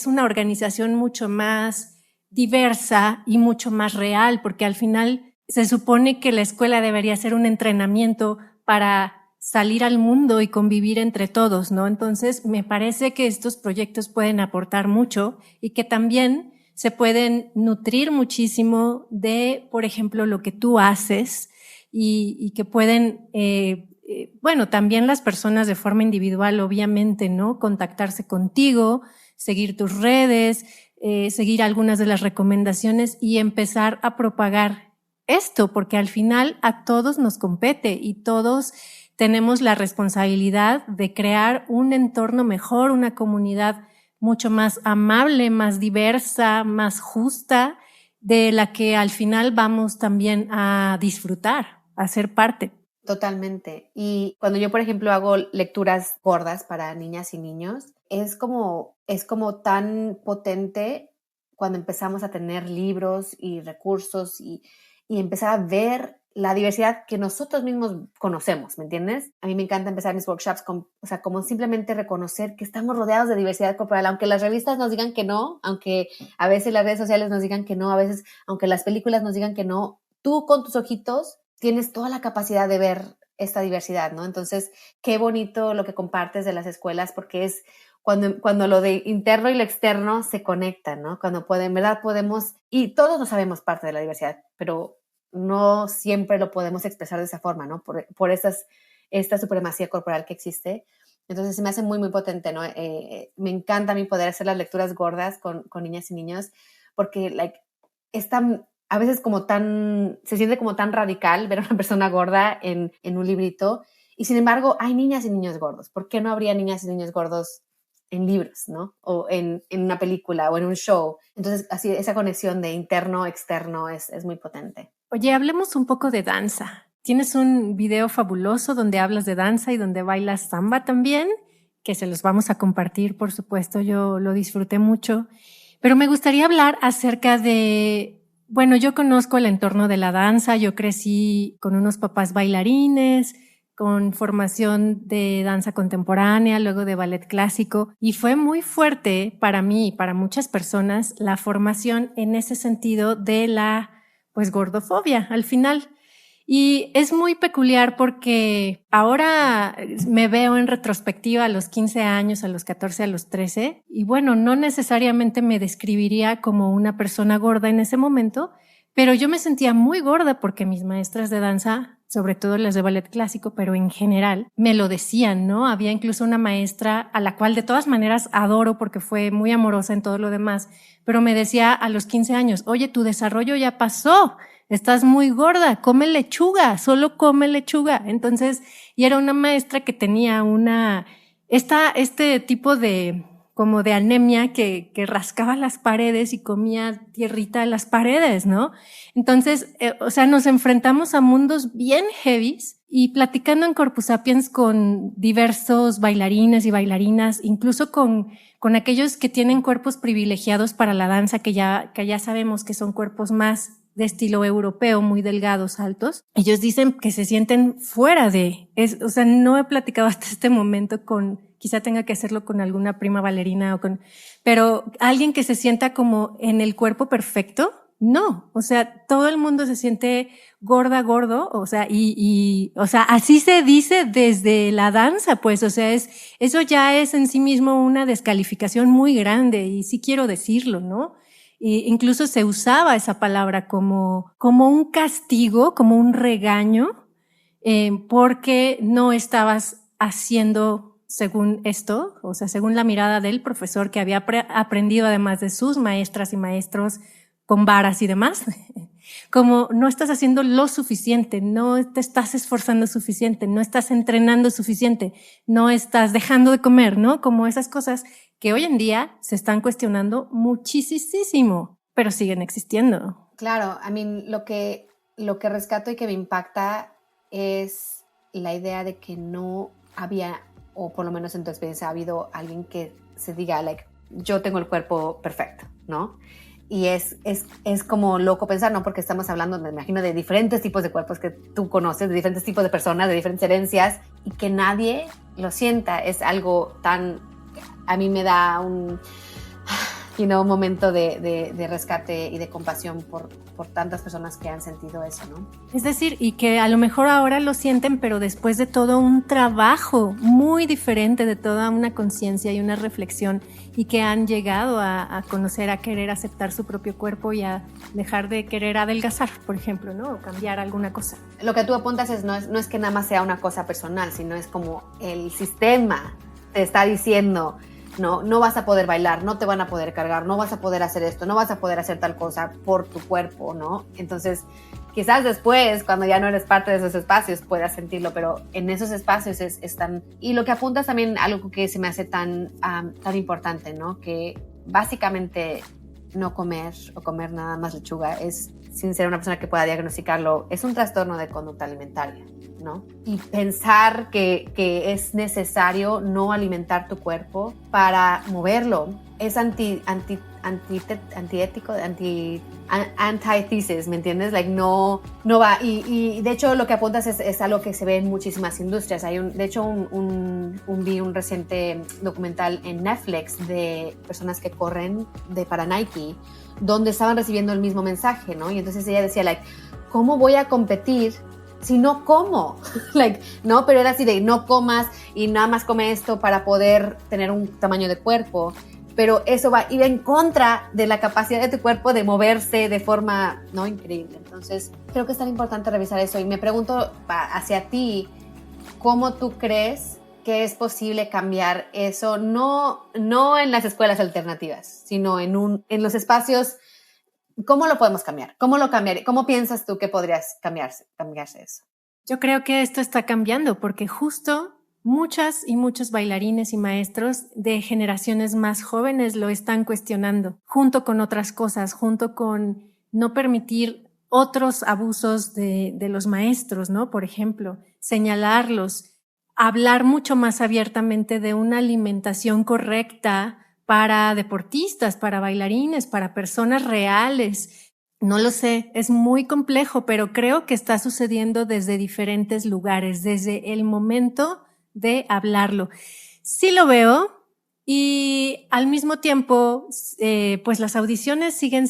C: una organización mucho más diversa y mucho más real, porque al final se supone que la escuela debería ser un entrenamiento para salir al mundo y convivir entre todos, ¿no? Entonces, me parece que estos proyectos pueden aportar mucho y que también se pueden nutrir muchísimo de, por ejemplo, lo que tú haces y que pueden, bueno, también las personas de forma individual, obviamente, ¿no? Contactarse contigo, seguir tus redes, seguir algunas de las recomendaciones y empezar a propagar esto, porque al final a todos nos compete y todos tenemos la responsabilidad de crear un entorno mejor, una comunidad mucho más amable, más diversa, más justa, de la que al final vamos también a disfrutar, a ser parte.
B: Totalmente. Y cuando yo, por ejemplo, hago lecturas gordas para niñas y niños, es como tan potente cuando empezamos a tener libros y recursos y empezar a ver la diversidad que nosotros mismos conocemos, ¿me entiendes? A mí me encanta empezar mis workshops como simplemente reconocer que estamos rodeados de diversidad corporal, aunque las revistas nos digan que no, aunque a veces las redes sociales nos digan que no, a veces aunque las películas nos digan que no, tú con tus ojitos tienes toda la capacidad de ver esta diversidad, ¿no? Entonces, qué bonito lo que compartes de las escuelas, porque es cuando lo de interno y lo externo se conectan, ¿no? Cuando en verdad podemos, y todos no sabemos parte de la diversidad, pero no siempre lo podemos expresar de esa forma, ¿no? Por esta supremacía corporal que existe. Entonces se me hace muy, muy potente, ¿no? Me encanta a mí poder hacer las lecturas gordas con niñas y niños, porque a veces se siente como tan radical ver a una persona gorda en un librito, y sin embargo hay niñas y niños gordos. ¿Por qué no habría niñas y niños gordos en libros, ¿no? O en una película o en un show? Entonces, así esa conexión de interno-externo es muy potente.
C: Oye, hablemos un poco de danza. Tienes un video fabuloso donde hablas de danza y donde bailas samba también, que se los vamos a compartir, por supuesto. Yo lo disfruté mucho. Pero me gustaría hablar acerca de, bueno, yo conozco el entorno de la danza. Yo crecí con unos papás bailarines, con formación de danza contemporánea, luego de ballet clásico, y fue muy fuerte para mí y para muchas personas la formación en ese sentido de la gordofobia al final. Y es muy peculiar porque ahora me veo en retrospectiva a los 15 años, a los 14, a los 13, y bueno, no necesariamente me describiría como una persona gorda en ese momento, pero yo me sentía muy gorda porque mis maestras de danza, sobre todo las de ballet clásico, pero en general, me lo decían, ¿no? Había incluso una maestra a la cual de todas maneras adoro porque fue muy amorosa en todo lo demás, pero me decía a los 15 años, oye, tu desarrollo ya pasó, estás muy gorda, come lechuga, solo come lechuga. Entonces, y era una maestra que tenía este tipo de como de anemia que rascaba las paredes y comía tierrita en las paredes, ¿no? Entonces, nos enfrentamos a mundos bien heavies, y platicando en Corpus Sapiens con diversos bailarines y bailarinas, incluso con aquellos que tienen cuerpos privilegiados para la danza, que ya sabemos que son cuerpos más de estilo europeo, muy delgados, altos. Ellos dicen que se sienten fuera no he platicado hasta este momento quizá tenga que hacerlo con alguna prima bailarina pero alguien que se sienta como en el cuerpo perfecto, no. Todo el mundo se siente gorda, gordo, así se dice desde la danza, pues, eso ya es en sí mismo una descalificación muy grande, y sí quiero decirlo, ¿no? E incluso se usaba esa palabra como un castigo, como un regaño, porque no estabas haciendo según esto, según la mirada del profesor que había aprendido además de sus maestras y maestros con varas y demás, como no estás haciendo lo suficiente, no te estás esforzando suficiente, no estás entrenando suficiente, no estás dejando de comer, ¿no? Como esas cosas que hoy en día se están cuestionando muchísimo, pero siguen existiendo.
B: Claro, lo que rescato y que me impacta es la idea de que no había, o por lo menos en tu experiencia, ha habido alguien que se diga, yo tengo el cuerpo perfecto, ¿no? Y es como loco pensar, ¿no? Porque estamos hablando, me imagino, de diferentes tipos de cuerpos que tú conoces, de diferentes tipos de personas, de diferentes herencias, y que nadie lo sienta. Es algo tan... A mí me da un momento de rescate y de compasión por tantas personas que han sentido eso, ¿no?
C: Es decir, y que a lo mejor ahora lo sienten, pero después de todo un trabajo muy diferente, de toda una conciencia y una reflexión, y que han llegado a conocer, a querer aceptar su propio cuerpo y a dejar de querer adelgazar, por ejemplo, ¿no? O cambiar alguna cosa.
B: Lo que tú apuntas no es que nada más sea una cosa personal, sino es como el sistema te está diciendo, no vas a poder bailar, no te van a poder cargar, no vas a poder hacer esto, no vas a poder hacer tal cosa por tu cuerpo, ¿no? Entonces, quizás después, cuando ya no eres parte de esos espacios, puedas sentirlo, pero en esos espacios están... Y lo que apuntas también, algo que se me hace tan importante, ¿no? Que básicamente no comer o comer nada más lechuga es, sin ser una persona que pueda diagnosticarlo, es un trastorno de conducta alimentaria, ¿no? Y pensar que es necesario no alimentar tu cuerpo para moverlo es antiético, antithesis, ¿me entiendes? Like, no va. Y de hecho lo que apuntas es algo que se ve en muchísimas industrias. Vi un reciente documental en Netflix de personas que corren para Nike, donde estaban recibiendo el mismo mensaje, ¿no? Y entonces ella decía, like, ¿cómo voy a competir si no como? No, pero era así de no comas y nada más come esto para poder tener un tamaño de cuerpo. Pero eso va en contra de la capacidad de tu cuerpo de moverse de forma no increíble. Entonces, creo que es tan importante revisar eso. Y me pregunto hacia ti, ¿cómo tú crees que es posible cambiar eso? No en las escuelas alternativas, sino en los espacios. ¿Cómo lo podemos cambiar? ¿Cómo lo cambiar? ¿Cómo piensas tú que podrías cambiarse eso?
C: Yo creo que esto está cambiando porque justo muchas y muchos bailarines y maestros de generaciones más jóvenes lo están cuestionando, junto con otras cosas, junto con no permitir otros abusos de los maestros, ¿no? Por ejemplo, señalarlos, hablar mucho más abiertamente de una alimentación correcta para deportistas, para bailarines, para personas reales. No lo sé, es muy complejo, pero creo que está sucediendo desde diferentes lugares, desde el momento de hablarlo. Sí lo veo y al mismo tiempo, pues las audiciones siguen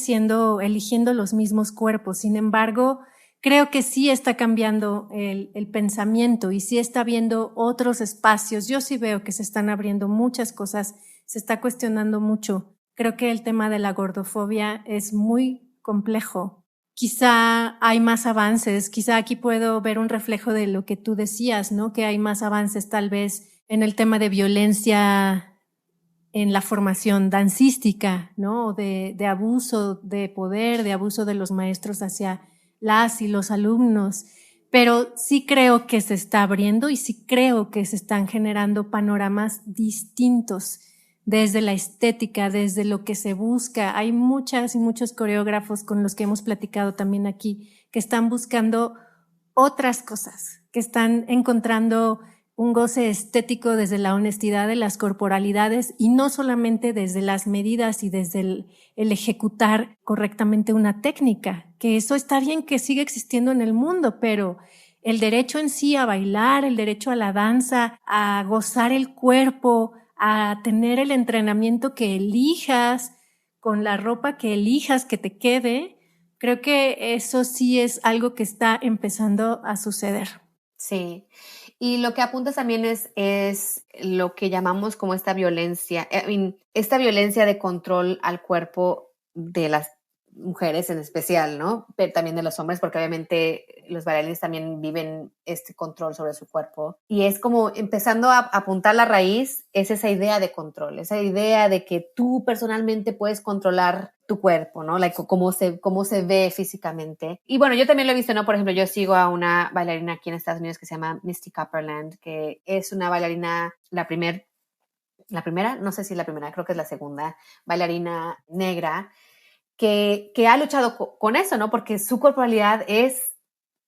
C: eligiendo los mismos cuerpos. Sin embargo, creo que sí está cambiando el pensamiento y sí está habiendo otros espacios. Yo sí veo que se están abriendo muchas cosas, se está cuestionando mucho. Creo que el tema de la gordofobia es muy complejo. Quizá hay más avances, quizá aquí puedo ver un reflejo de lo que tú decías, ¿no? Que hay más avances tal vez en el tema de violencia en la formación dancística, ¿no? De abuso de poder, de abuso de los maestros hacia las y los alumnos. Pero sí creo que se está abriendo y sí creo que se están generando panoramas distintos desde la estética, desde lo que se busca. Hay muchas y muchos coreógrafos con los que hemos platicado también aquí que están buscando otras cosas, que están encontrando un goce estético desde la honestidad de las corporalidades y no solamente desde las medidas y desde el ejecutar correctamente una técnica, que eso está bien que siga existiendo en el mundo, pero el derecho en sí a bailar, el derecho a la danza, a gozar el cuerpo, a tener el entrenamiento que elijas, con la ropa que elijas que te quede, creo que eso sí es algo que está empezando a suceder.
B: Sí, y lo que apuntas también es lo que llamamos como esta violencia, esta violencia de control al cuerpo de las mujeres en especial, ¿no? Pero también de los hombres, porque obviamente los bailarines también viven este control sobre su cuerpo. Y es como empezando a apuntar la raíz, es esa idea de control, esa idea de que tú personalmente puedes controlar tu cuerpo, ¿no? Like, cómo se ve físicamente. Y bueno, yo también lo he visto, ¿no? Por ejemplo, yo sigo a una bailarina aquí en Estados Unidos que se llama Misty Copeland, que es una bailarina, la primera, no sé si la primera, creo que es la segunda bailarina negra, que ha luchado con eso, ¿no? Porque su corporalidad es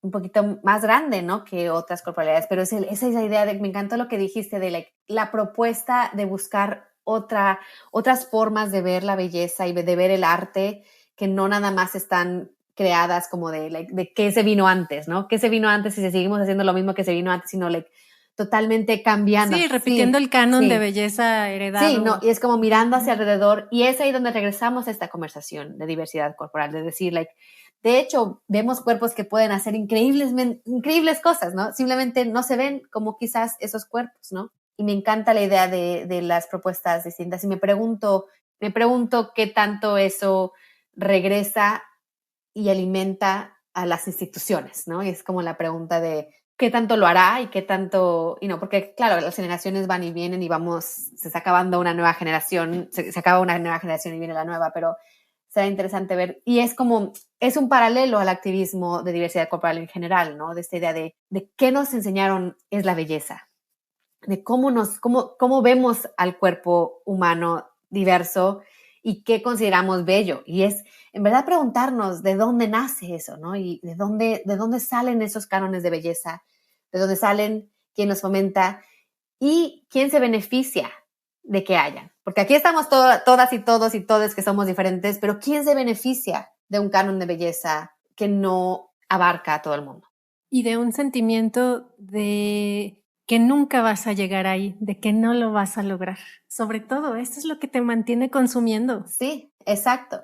B: un poquito más grande, ¿no? Que otras corporalidades, pero es esa idea de, me encantó lo que dijiste, de la propuesta de buscar otras formas de ver la belleza y de ver el arte, que no nada más están creadas como de qué se vino antes, ¿no? ¿Qué se vino antes y si seguimos haciendo lo mismo que se vino antes? Sino totalmente cambiando.
C: Sí, repitiendo el canon de belleza heredado.
B: Sí, no, y es como mirando hacia alrededor, y es ahí donde regresamos a esta conversación de diversidad corporal, de decir, de hecho, vemos cuerpos que pueden hacer increíbles cosas, ¿no? Simplemente no se ven como quizás esos cuerpos, ¿no? Y me encanta la idea de las propuestas distintas, y me pregunto qué tanto eso regresa y alimenta a las instituciones, ¿no? Y es como la pregunta de qué tanto lo hará y qué tanto, porque claro, las generaciones van y vienen y se está acabando una nueva generación, se acaba una nueva generación y viene la nueva, pero será interesante ver. Y es un paralelo al activismo de diversidad corporal en general, ¿no? De esta idea de qué nos enseñaron es la belleza, de cómo vemos al cuerpo humano diverso y qué consideramos bello. Y es, en verdad, preguntarnos de dónde nace eso, ¿no? Y de dónde salen esos cánones de belleza, de dónde salen, quién los fomenta y quién se beneficia de que hayan. Porque aquí estamos todas y todos y todes que somos diferentes, pero ¿quién se beneficia de un canon de belleza que no abarca a todo el mundo?
C: Y de un sentimiento de que nunca vas a llegar ahí, de que no lo vas a lograr. Sobre todo, esto es lo que te mantiene consumiendo.
B: Sí, exacto.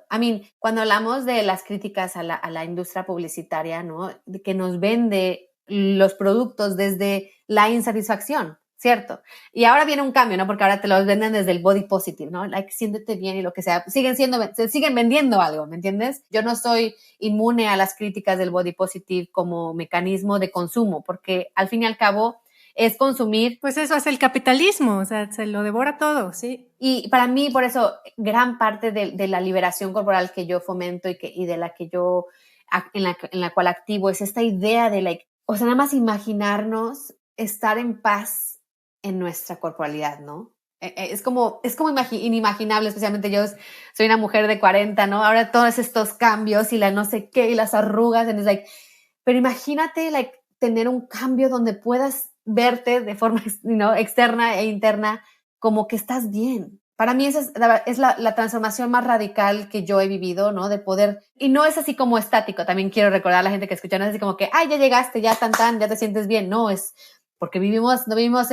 B: Cuando hablamos de las críticas a la industria publicitaria, ¿no? De que nos vende los productos desde la insatisfacción, ¿cierto? Y ahora viene un cambio, ¿no? Porque ahora te los venden desde el body positive, ¿no? Siéntete bien y lo que sea. Se siguen vendiendo algo, ¿me entiendes? Yo no soy inmune a las críticas del body positive como mecanismo de consumo, porque al fin y al cabo es consumir.
C: Pues eso hace el capitalismo, o sea, se lo devora todo, sí.
B: Y para mí, por eso, gran parte de la liberación corporal que yo fomento y de la que yo, en la cual activo, es esta idea de nada más imaginarnos estar en paz en nuestra corporalidad, ¿no? Es como inimaginable, especialmente yo soy una mujer de 40, ¿no? Ahora todos estos cambios y la no sé qué y las arrugas, pero imagínate, tener un cambio donde puedas verte de forma externa e interna como que estás bien. Para mí esa es la transformación más radical que yo he vivido, ¿no? De poder, y no es así como estático, también quiero recordar a la gente que escucha, no es así como que, ya llegaste, ya ya te sientes bien, no, es porque no vivimos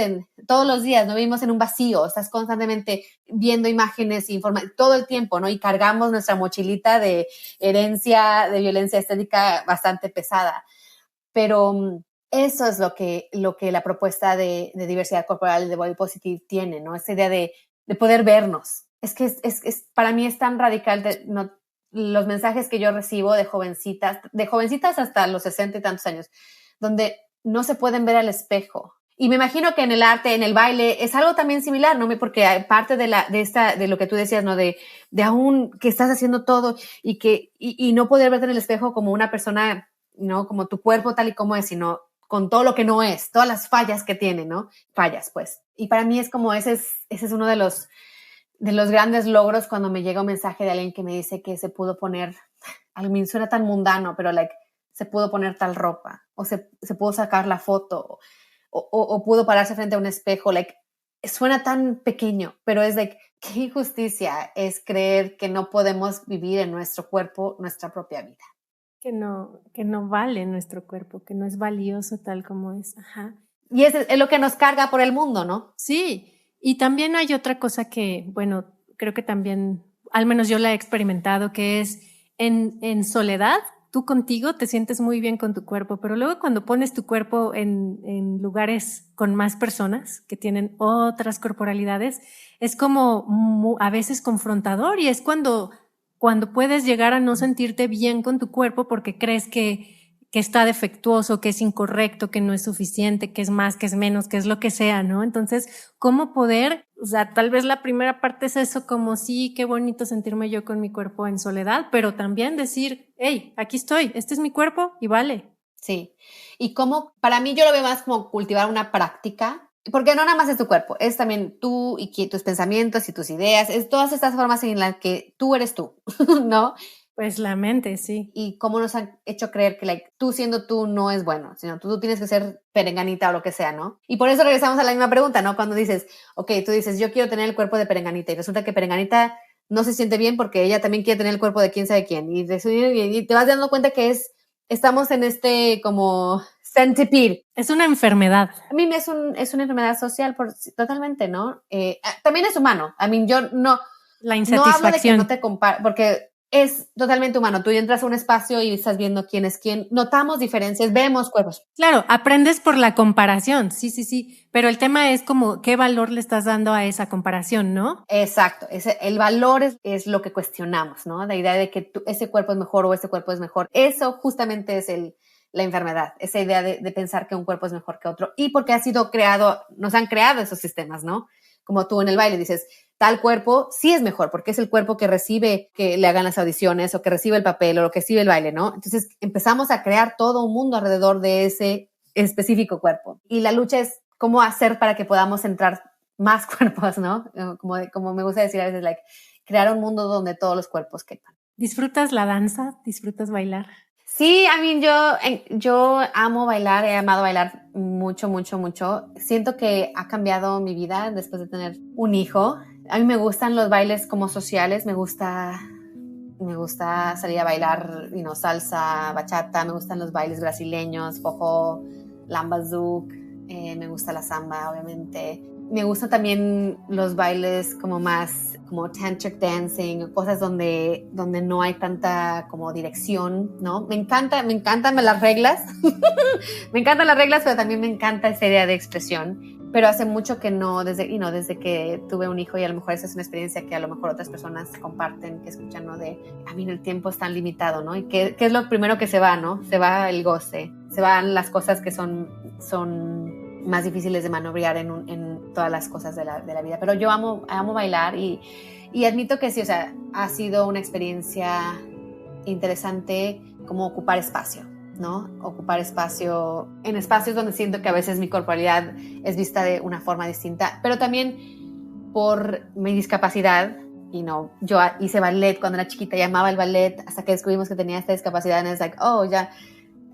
B: todos los días, no vivimos en un vacío, estás constantemente viendo imágenes, todo el tiempo, ¿no? Y cargamos nuestra mochilita de herencia, de violencia estética bastante pesada. Pero eso es lo que la propuesta de diversidad corporal de Body Positive tiene, ¿no? Esa idea de poder vernos. Es que para mí es tan radical, los mensajes que yo recibo de jovencitas hasta los 60 y tantos años, donde no se pueden ver al espejo. Y me imagino que en el arte, en el baile, es algo también similar, ¿no? Porque parte de lo que tú decías, ¿no? De aún que estás haciendo todo y no poder verte en el espejo como una persona, ¿no? Como tu cuerpo tal y como es, sino con todo lo que no es, todas las fallas que tiene, ¿no? Fallas, pues. Y para mí es como ese es uno de los grandes logros cuando me llega un mensaje de alguien que me dice que se pudo poner, a mí suena tan mundano, pero se pudo poner tal ropa, o se pudo sacar la foto, o pudo pararse frente a un espejo, suena tan pequeño, pero es qué injusticia es creer que no podemos vivir en nuestro cuerpo nuestra propia vida.
C: Que no vale nuestro cuerpo, que no es valioso tal como es. Ajá.
B: Y es lo que nos carga por el mundo, ¿no?
C: Sí, y también hay otra cosa que, bueno, creo que también, al menos yo la he experimentado, que es en soledad, tú contigo te sientes muy bien con tu cuerpo, pero luego cuando pones tu cuerpo en lugares con más personas que tienen otras corporalidades, es como a veces confrontador, y es cuando puedes llegar a no sentirte bien con tu cuerpo porque crees que está defectuoso, que es incorrecto, que no es suficiente, que es más, que es menos, que es lo que sea, ¿no? Entonces, ¿cómo poder? O sea, tal vez la primera parte es eso, como sí, qué bonito sentirme yo con mi cuerpo en soledad, pero también decir, hey, aquí estoy, este es mi cuerpo y vale.
B: Sí. Y para mí yo lo veo más como cultivar una práctica, porque no nada más es tu cuerpo, es también tú y tus pensamientos y tus ideas, es todas estas formas en las que tú eres tú, ¿no?
C: Pues la mente, sí.
B: Y cómo nos han hecho creer que tú siendo tú no es bueno, sino tú tienes que ser perenganita o lo que sea, ¿no? Y por eso regresamos a la misma pregunta, ¿no? Cuando dices, tú dices, yo quiero tener el cuerpo de perenganita, y resulta que perenganita no se siente bien porque ella también quiere tener el cuerpo de quién sabe quién. Y te vas dando cuenta que estamos en este como centipede.
C: Es una enfermedad.
B: A mí es una enfermedad social totalmente, ¿no? También es humano. A mí yo no...
C: La insatisfacción.
B: No hablo de que no te compare, porque es totalmente humano. Tú entras a un espacio y estás viendo quién es quién. Notamos diferencias, vemos cuerpos.
C: Claro, aprendes por la comparación, sí. Pero el tema es como qué valor le estás dando a esa comparación, ¿no?
B: Exacto. El valor es lo que cuestionamos, ¿no? La idea de que ese cuerpo es mejor o ese cuerpo es mejor. Eso justamente es la enfermedad. Esa idea de pensar que un cuerpo es mejor que otro. Y porque nos han creado esos sistemas, ¿no? Como tú en el baile dices, tal cuerpo sí es mejor porque es el cuerpo que recibe que le hagan las audiciones o que recibe el papel o lo que recibe el baile, ¿no? Entonces empezamos a crear todo un mundo alrededor de ese específico cuerpo. Y la lucha es cómo hacer para que podamos entrar más cuerpos, ¿no? Como me gusta decir a veces, crear un mundo donde todos los cuerpos quepan.
C: ¿Disfrutas la danza? ¿Disfrutas bailar?
B: Sí, yo amo bailar, he amado bailar mucho. Siento que ha cambiado mi vida después de tener un hijo. A mí me gustan los bailes como sociales, me gusta salir a bailar, salsa, bachata, me gustan los bailes brasileños, forró, lamba zouk, me gusta la samba, obviamente. Me gustan también los bailes como más como tantric dancing, cosas donde no hay tanta como dirección, ¿no? Me encantan las reglas. Me encantan las reglas, pero también me encanta esa idea de expresión. Pero hace mucho que no, desde que tuve un hijo, y a lo mejor esa es una experiencia que a lo mejor otras personas comparten, que escuchan, ¿no? A mí el tiempo es tan limitado, ¿no? Y ¿qué es lo primero que se va, ¿no? Se va el goce, se van las cosas que son más difíciles de manobrear en todas las cosas de la vida. Pero yo amo bailar y admito que sí, o sea, ha sido una experiencia interesante como ocupar espacio, ¿no? Ocupar espacio en espacios donde siento que a veces mi corporalidad es vista de una forma distinta, pero también por mi discapacidad. Yo hice ballet cuando era chiquita y amaba el ballet hasta que descubrimos que tenía esta discapacidad y es ya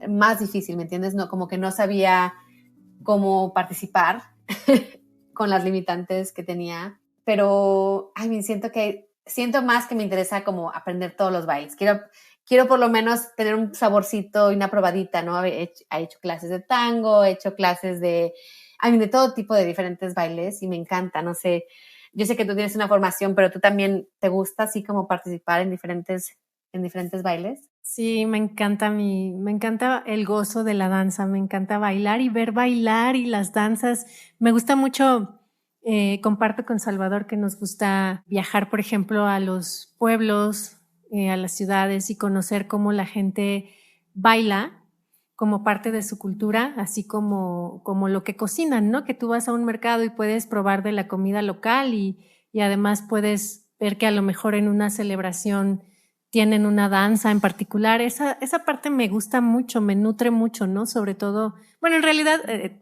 B: más difícil, ¿me entiendes? No, como que no sabía cómo participar con las limitantes que tenía, pero siento más que me interesa como aprender todos los bailes. Quiero por lo menos tener un saborcito y una probadita, ¿no? He hecho clases de tango, he hecho clases de todo tipo de diferentes bailes y me encanta, no sé, yo sé que tú tienes una formación, pero tú también te gusta así como participar en diferentes bailes.
C: Sí, me encanta el gozo de la danza, me encanta bailar y ver bailar y las danzas. Me gusta mucho, comparto con Salvador que nos gusta viajar, por ejemplo, a los pueblos, a las ciudades y conocer cómo la gente baila como parte de su cultura, así como lo que cocinan, ¿no? Que tú vas a un mercado y puedes probar de la comida local y además puedes ver que a lo mejor en una celebración tienen una danza en particular. Esa parte me gusta mucho, me nutre mucho, ¿no? Sobre todo, bueno, en realidad,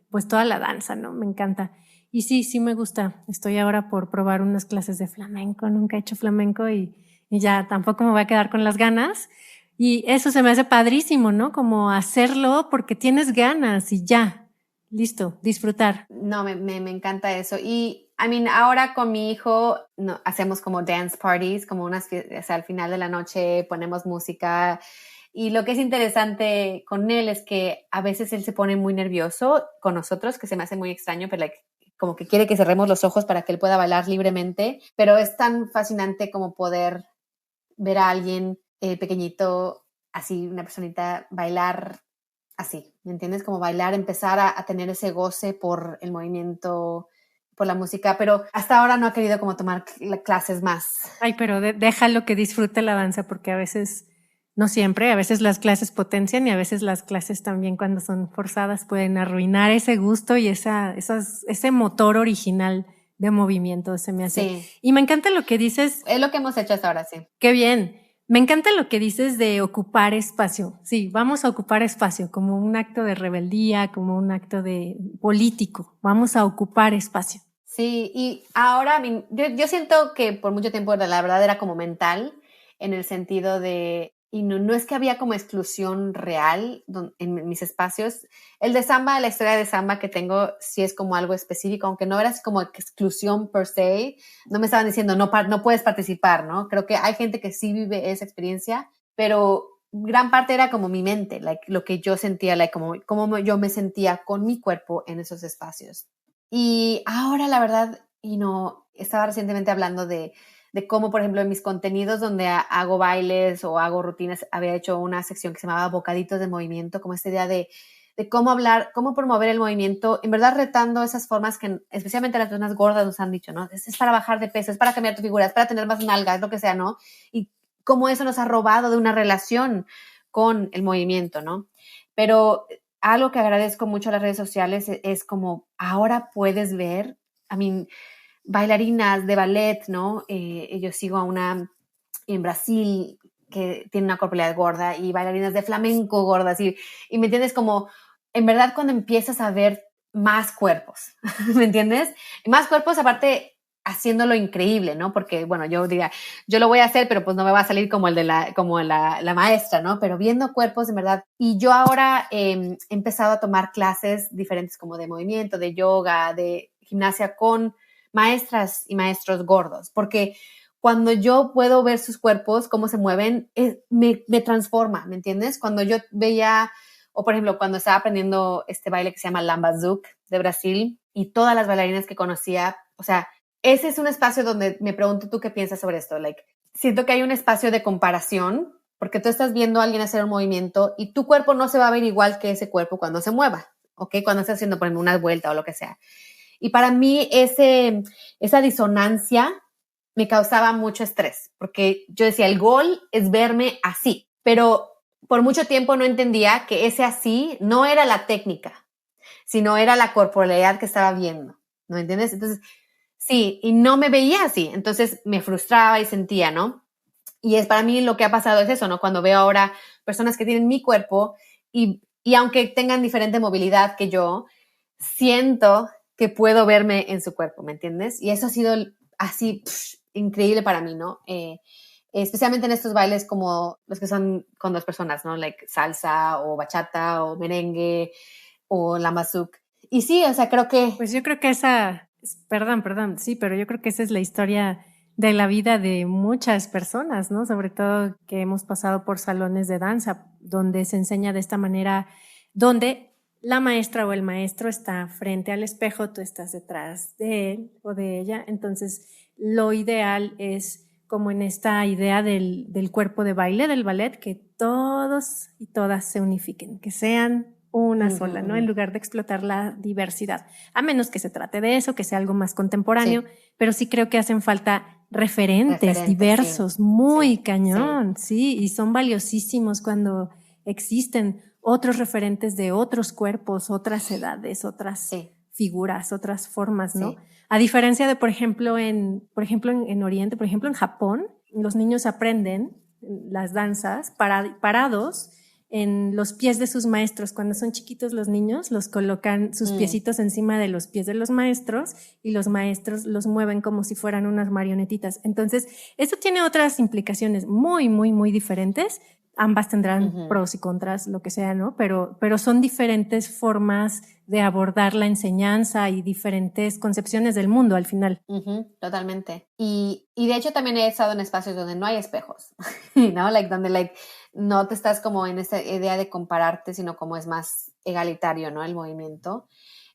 C: pues toda la danza, ¿no? Me encanta. Y sí me gusta. Estoy ahora por probar unas clases de flamenco. Nunca he hecho flamenco y ya tampoco me voy a quedar con las ganas. Y eso se me hace padrísimo, ¿no? Como hacerlo porque tienes ganas y ya. Listo, disfrutar.
B: No, me encanta eso. Y ahora con mi hijo hacemos como dance parties, como al final de la noche ponemos música. Y lo que es interesante con él es que a veces él se pone muy nervioso con nosotros, que se me hace muy extraño, pero como que quiere que cerremos los ojos para que él pueda bailar libremente. Pero es tan fascinante como poder ver a alguien pequeñito, así, una personita bailar así, ¿me entiendes? Como bailar, empezar a tener ese goce por el movimiento, por la música, pero hasta ahora no ha querido como tomar clases más.
C: Ay, pero déjalo que disfrute la danza porque a veces, no siempre, a veces las clases potencian y a veces las clases también cuando son forzadas pueden arruinar ese gusto y ese motor original de movimiento, se me hace.
B: Sí.
C: Y me encanta lo que dices.
B: Es lo que hemos hecho hasta ahora, sí.
C: Qué bien. Me encanta lo que dices de ocupar espacio. Sí, vamos a ocupar espacio como un acto de rebeldía, como un acto de político. Vamos a ocupar espacio.
B: Sí, y ahora yo siento que por mucho tiempo la verdad era como mental, en el sentido de, y no es que había como exclusión real en mis espacios. El de samba, la historia de samba que tengo sí es como algo específico, aunque no era así como exclusión per se. No me estaban diciendo no puedes participar, ¿no? Creo que hay gente que sí vive esa experiencia, pero gran parte era como mi mente, like, lo que yo sentía, like, como yo me sentía con mi cuerpo en esos espacios. Y ahora, la verdad, estaba recientemente hablando de cómo, por ejemplo, en mis contenidos donde hago bailes o hago rutinas, había hecho una sección que se llamaba Bocaditos de Movimiento, como esta idea de cómo hablar, cómo promover el movimiento, en verdad retando esas formas que especialmente las personas gordas nos han dicho, ¿no? Es para bajar de peso, es para cambiar tu figura, es para tener más nalgas, lo que sea, ¿no? Y cómo eso nos ha robado de una relación con el movimiento, ¿no? Pero algo que agradezco mucho a las redes sociales es como ahora puedes ver, bailarinas de ballet, ¿no? Yo sigo a una en Brasil que tiene una corporalidad gorda y bailarinas de flamenco gordas y me entiendes, como en verdad cuando empiezas a ver más cuerpos, ¿me entiendes? Y más cuerpos aparte haciéndolo increíble, ¿no? Porque, bueno, yo diría, yo lo voy a hacer, pero pues no me va a salir como la maestra, ¿no? Pero viendo cuerpos, en verdad. Y yo ahora he empezado a tomar clases diferentes como de movimiento, de yoga, de gimnasia con maestras y maestros gordos, porque cuando yo puedo ver sus cuerpos, cómo se mueven, me transforma, ¿me entiendes? Cuando yo veía, o por ejemplo, cuando estaba aprendiendo este baile que se llama Lamba Zouk de Brasil y todas las bailarinas que conocía, o sea, ese es un espacio donde me pregunto tú qué piensas sobre esto. Like, siento que hay un espacio de comparación porque tú estás viendo a alguien hacer un movimiento y tu cuerpo no se va a ver igual que ese cuerpo cuando se mueva, ¿ok? Cuando esté haciendo, por ejemplo, una vuelta o lo que sea. Y para mí esa disonancia me causaba mucho estrés porque yo decía, el gol es verme así, pero por mucho tiempo no entendía que ese así no era la técnica, sino era la corporalidad que estaba viendo, ¿no entiendes? Entonces, sí, y no me veía así, entonces me frustraba y sentía, ¿no? Y es para mí lo que ha pasado es eso, ¿no? Cuando veo ahora personas que tienen mi cuerpo y aunque tengan diferente movilidad que yo, siento que puedo verme en su cuerpo, ¿me entiendes? Y eso ha sido así increíble para mí, ¿no? Especialmente en estos bailes como los que son con dos personas, ¿no? Like salsa o bachata o merengue o lamba zouk. Y sí, o sea, creo que...
C: Pues yo creo que perdón, sí, pero yo creo que esa es la historia de la vida de muchas personas, ¿no? Sobre todo que hemos pasado por salones de danza, donde se enseña de esta manera, donde la maestra o el maestro está frente al espejo, tú estás detrás de él o de ella, entonces lo ideal es como en esta idea del cuerpo de baile, del ballet, que todos y todas se unifiquen, que sean una sola, ¿no? En lugar de explotar la diversidad, a menos que se trate de eso, que sea algo más contemporáneo, pero sí creo que hacen falta referentes diversos, muy cañón, sí, y son valiosísimos cuando existen otros referentes de otros cuerpos, otras edades, otras figuras, otras formas, ¿no? A diferencia de, por ejemplo, en Oriente, por ejemplo, en Japón, los niños aprenden las danzas parados en los pies de sus maestros. Cuando son chiquitos los niños, los colocan sus piecitos encima de los pies de los maestros y los maestros los mueven como si fueran unas marionetitas. Entonces, esto tiene otras implicaciones muy, muy, muy diferentes. Ambas tendrán pros y contras, lo que sea, ¿no? Pero son diferentes formas de abordar la enseñanza y diferentes concepciones del mundo al final.
B: Totalmente. Y de hecho también he estado en espacios donde no hay espejos, ¿no? Donde no te estás como en esa idea de compararte, sino como es más egalitario, ¿no? El movimiento.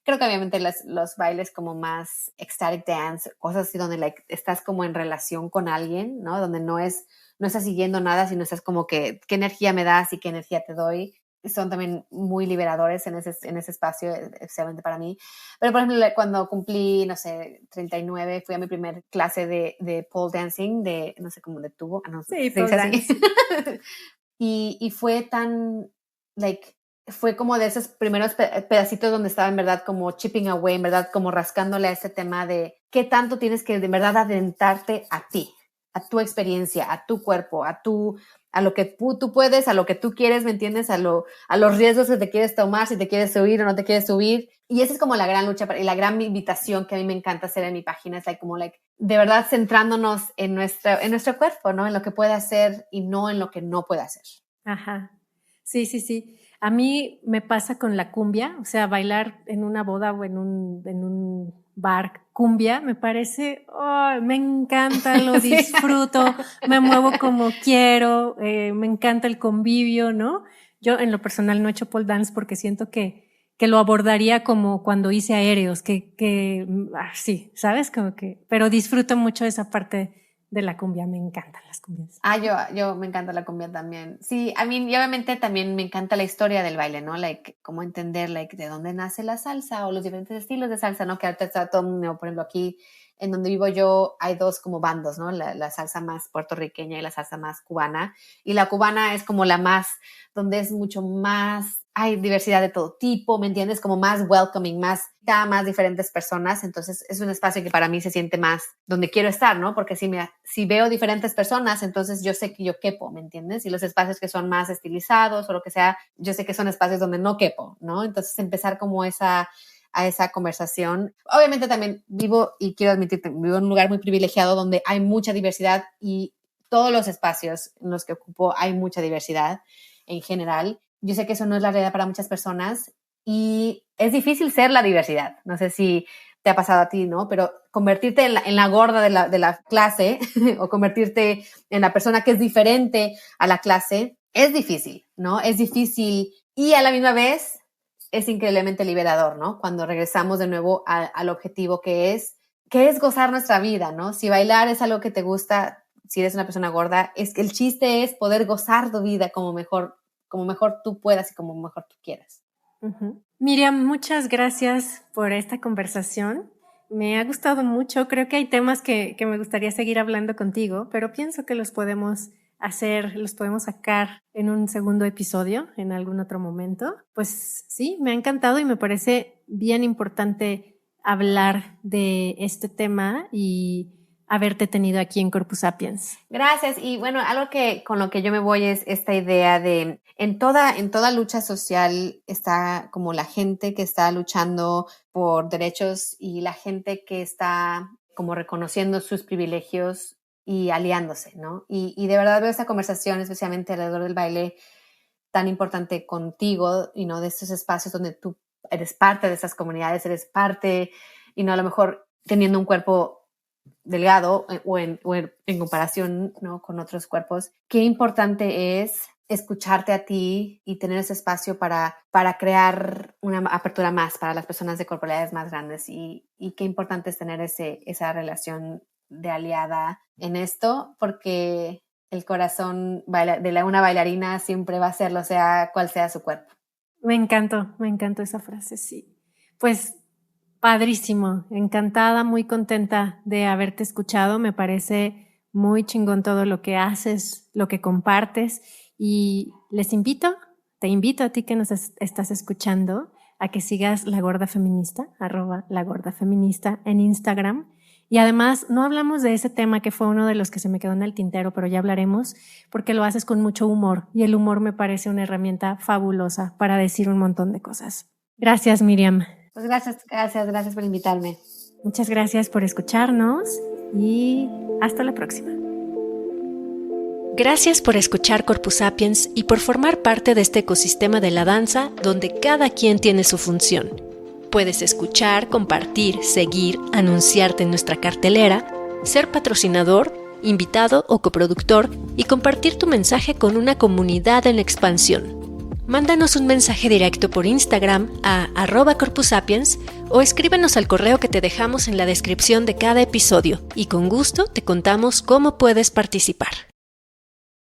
B: Creo que obviamente los bailes como más ecstatic dance, cosas así donde estás como en relación con alguien, ¿no? Donde no estás siguiendo nada, sino estás como que qué energía me das y qué energía te doy. Son también muy liberadores en ese espacio, especialmente para mí. Pero, por ejemplo, cuando cumplí, no sé, 39, fui a mi primer clase de pole dancing, no sé cómo de tubo. No sé,
C: sí, pole dancing.
B: y fue tan, fue como de esos primeros pedacitos donde estaba en verdad como chipping away, en verdad como rascándole a ese tema de qué tanto tienes que de verdad adentrarte a ti, a tu experiencia, a tu cuerpo, a lo que tú puedes, a lo que tú quieres, ¿me entiendes? A los riesgos que te quieres tomar, si te quieres subir o no te quieres subir. Y esa es como la gran lucha y la gran invitación que a mí me encanta hacer en mi página. Es de verdad centrándonos en nuestro cuerpo, ¿no? En lo que puede hacer y no en lo que no puede hacer.
C: Ajá. Sí, sí, sí. A mí me pasa con la cumbia, o sea, bailar en una boda o en un bar cumbia, me parece, me encanta, lo disfruto, me muevo como quiero, me encanta el convivio, ¿no? Yo en lo personal no he hecho pole dance porque siento que lo abordaría como cuando hice aéreos, sí, ¿sabes? Como que, pero disfruto mucho esa parte de la cumbia, me encantan las cumbias.
B: Yo me encanta la cumbia también. Sí, y obviamente también me encanta la historia del baile, ¿no? Cómo entender, de dónde nace la salsa o los diferentes estilos de salsa, ¿no? Que ahorita está todo, por ejemplo, aquí en donde vivo yo hay dos como bandos, ¿no? La salsa más puertorriqueña y la salsa más cubana. Y la cubana es como la más, donde es mucho más, hay diversidad de todo tipo, ¿me entiendes? Como más welcoming, más diferentes personas. Entonces es un espacio que para mí se siente más donde quiero estar, ¿no? Porque si veo diferentes personas, entonces yo sé que yo quepo, ¿me entiendes? Y los espacios que son más estilizados o lo que sea, yo sé que son espacios donde no quepo, ¿no? Entonces empezar como a esa conversación. Obviamente también vivo, y quiero admitirte, vivo en un lugar muy privilegiado donde hay mucha diversidad y todos los espacios en los que ocupo hay mucha diversidad en general. Yo sé que eso no es la realidad para muchas personas y es difícil ser la diversidad. No sé si te ha pasado a ti, ¿no? Pero convertirte en la gorda de la clase o convertirte en la persona que es diferente a la clase es difícil, ¿no? Es difícil y a la misma vez es increíblemente liberador, ¿no? Cuando regresamos de nuevo al objetivo que es gozar nuestra vida, ¿no? Si bailar es algo que te gusta, si eres una persona gorda, el chiste es poder gozar tu vida como mejor tú puedas y como mejor tú quieras.
C: Uh-huh. Miriam, muchas gracias por esta conversación. Me ha gustado mucho. Creo que hay temas que me gustaría seguir hablando contigo, pero pienso que los podemos sacar en un segundo episodio, en algún otro momento. Pues sí, me ha encantado y me parece bien importante hablar de este tema y haberte tenido aquí en Corpus Sapiens.
B: Gracias. Y bueno, algo con lo que yo me voy es esta idea de en toda lucha social está como la gente que está luchando por derechos y la gente que está como reconociendo sus privilegios y aliándose, ¿no? Y de verdad veo esta conversación, especialmente alrededor del baile, tan importante contigo, y no de estos espacios donde tú eres parte de esas comunidades, eres parte, y no a lo mejor teniendo un cuerpo delgado o en comparación, ¿no? Con otros cuerpos. Qué importante es escucharte a ti y tener ese espacio para crear una apertura más para las personas de corporalidades más grandes y qué importante es tener esa relación de aliada en esto, porque el corazón de una bailarina siempre va a serlo, sea cual sea su cuerpo.
C: Me encantó esa frase, sí. Pues padrísimo, encantada, muy contenta de haberte escuchado. Me parece muy chingón todo lo que haces, lo que compartes, y te invito a ti que nos estás escuchando a que sigas La Gorda Feminista, @LaGordaFeminista en Instagram. Y además no hablamos de ese tema que fue uno de los que se me quedó en el tintero, pero ya hablaremos porque lo haces con mucho humor y el humor me parece una herramienta fabulosa para decir un montón de cosas. Gracias, Miriam.
B: Pues gracias por invitarme.
C: Muchas gracias por escucharnos y hasta la próxima. Gracias por escuchar Corpus Sapiens y por formar parte de este ecosistema de la danza donde cada quien tiene su función. Puedes escuchar, compartir, seguir, anunciarte en nuestra cartelera, ser patrocinador, invitado o coproductor y compartir tu mensaje con una comunidad en expansión. Mándanos un mensaje directo por Instagram a @corpusapiens o escríbenos al correo que te dejamos en la descripción de cada episodio y con gusto te contamos cómo puedes participar.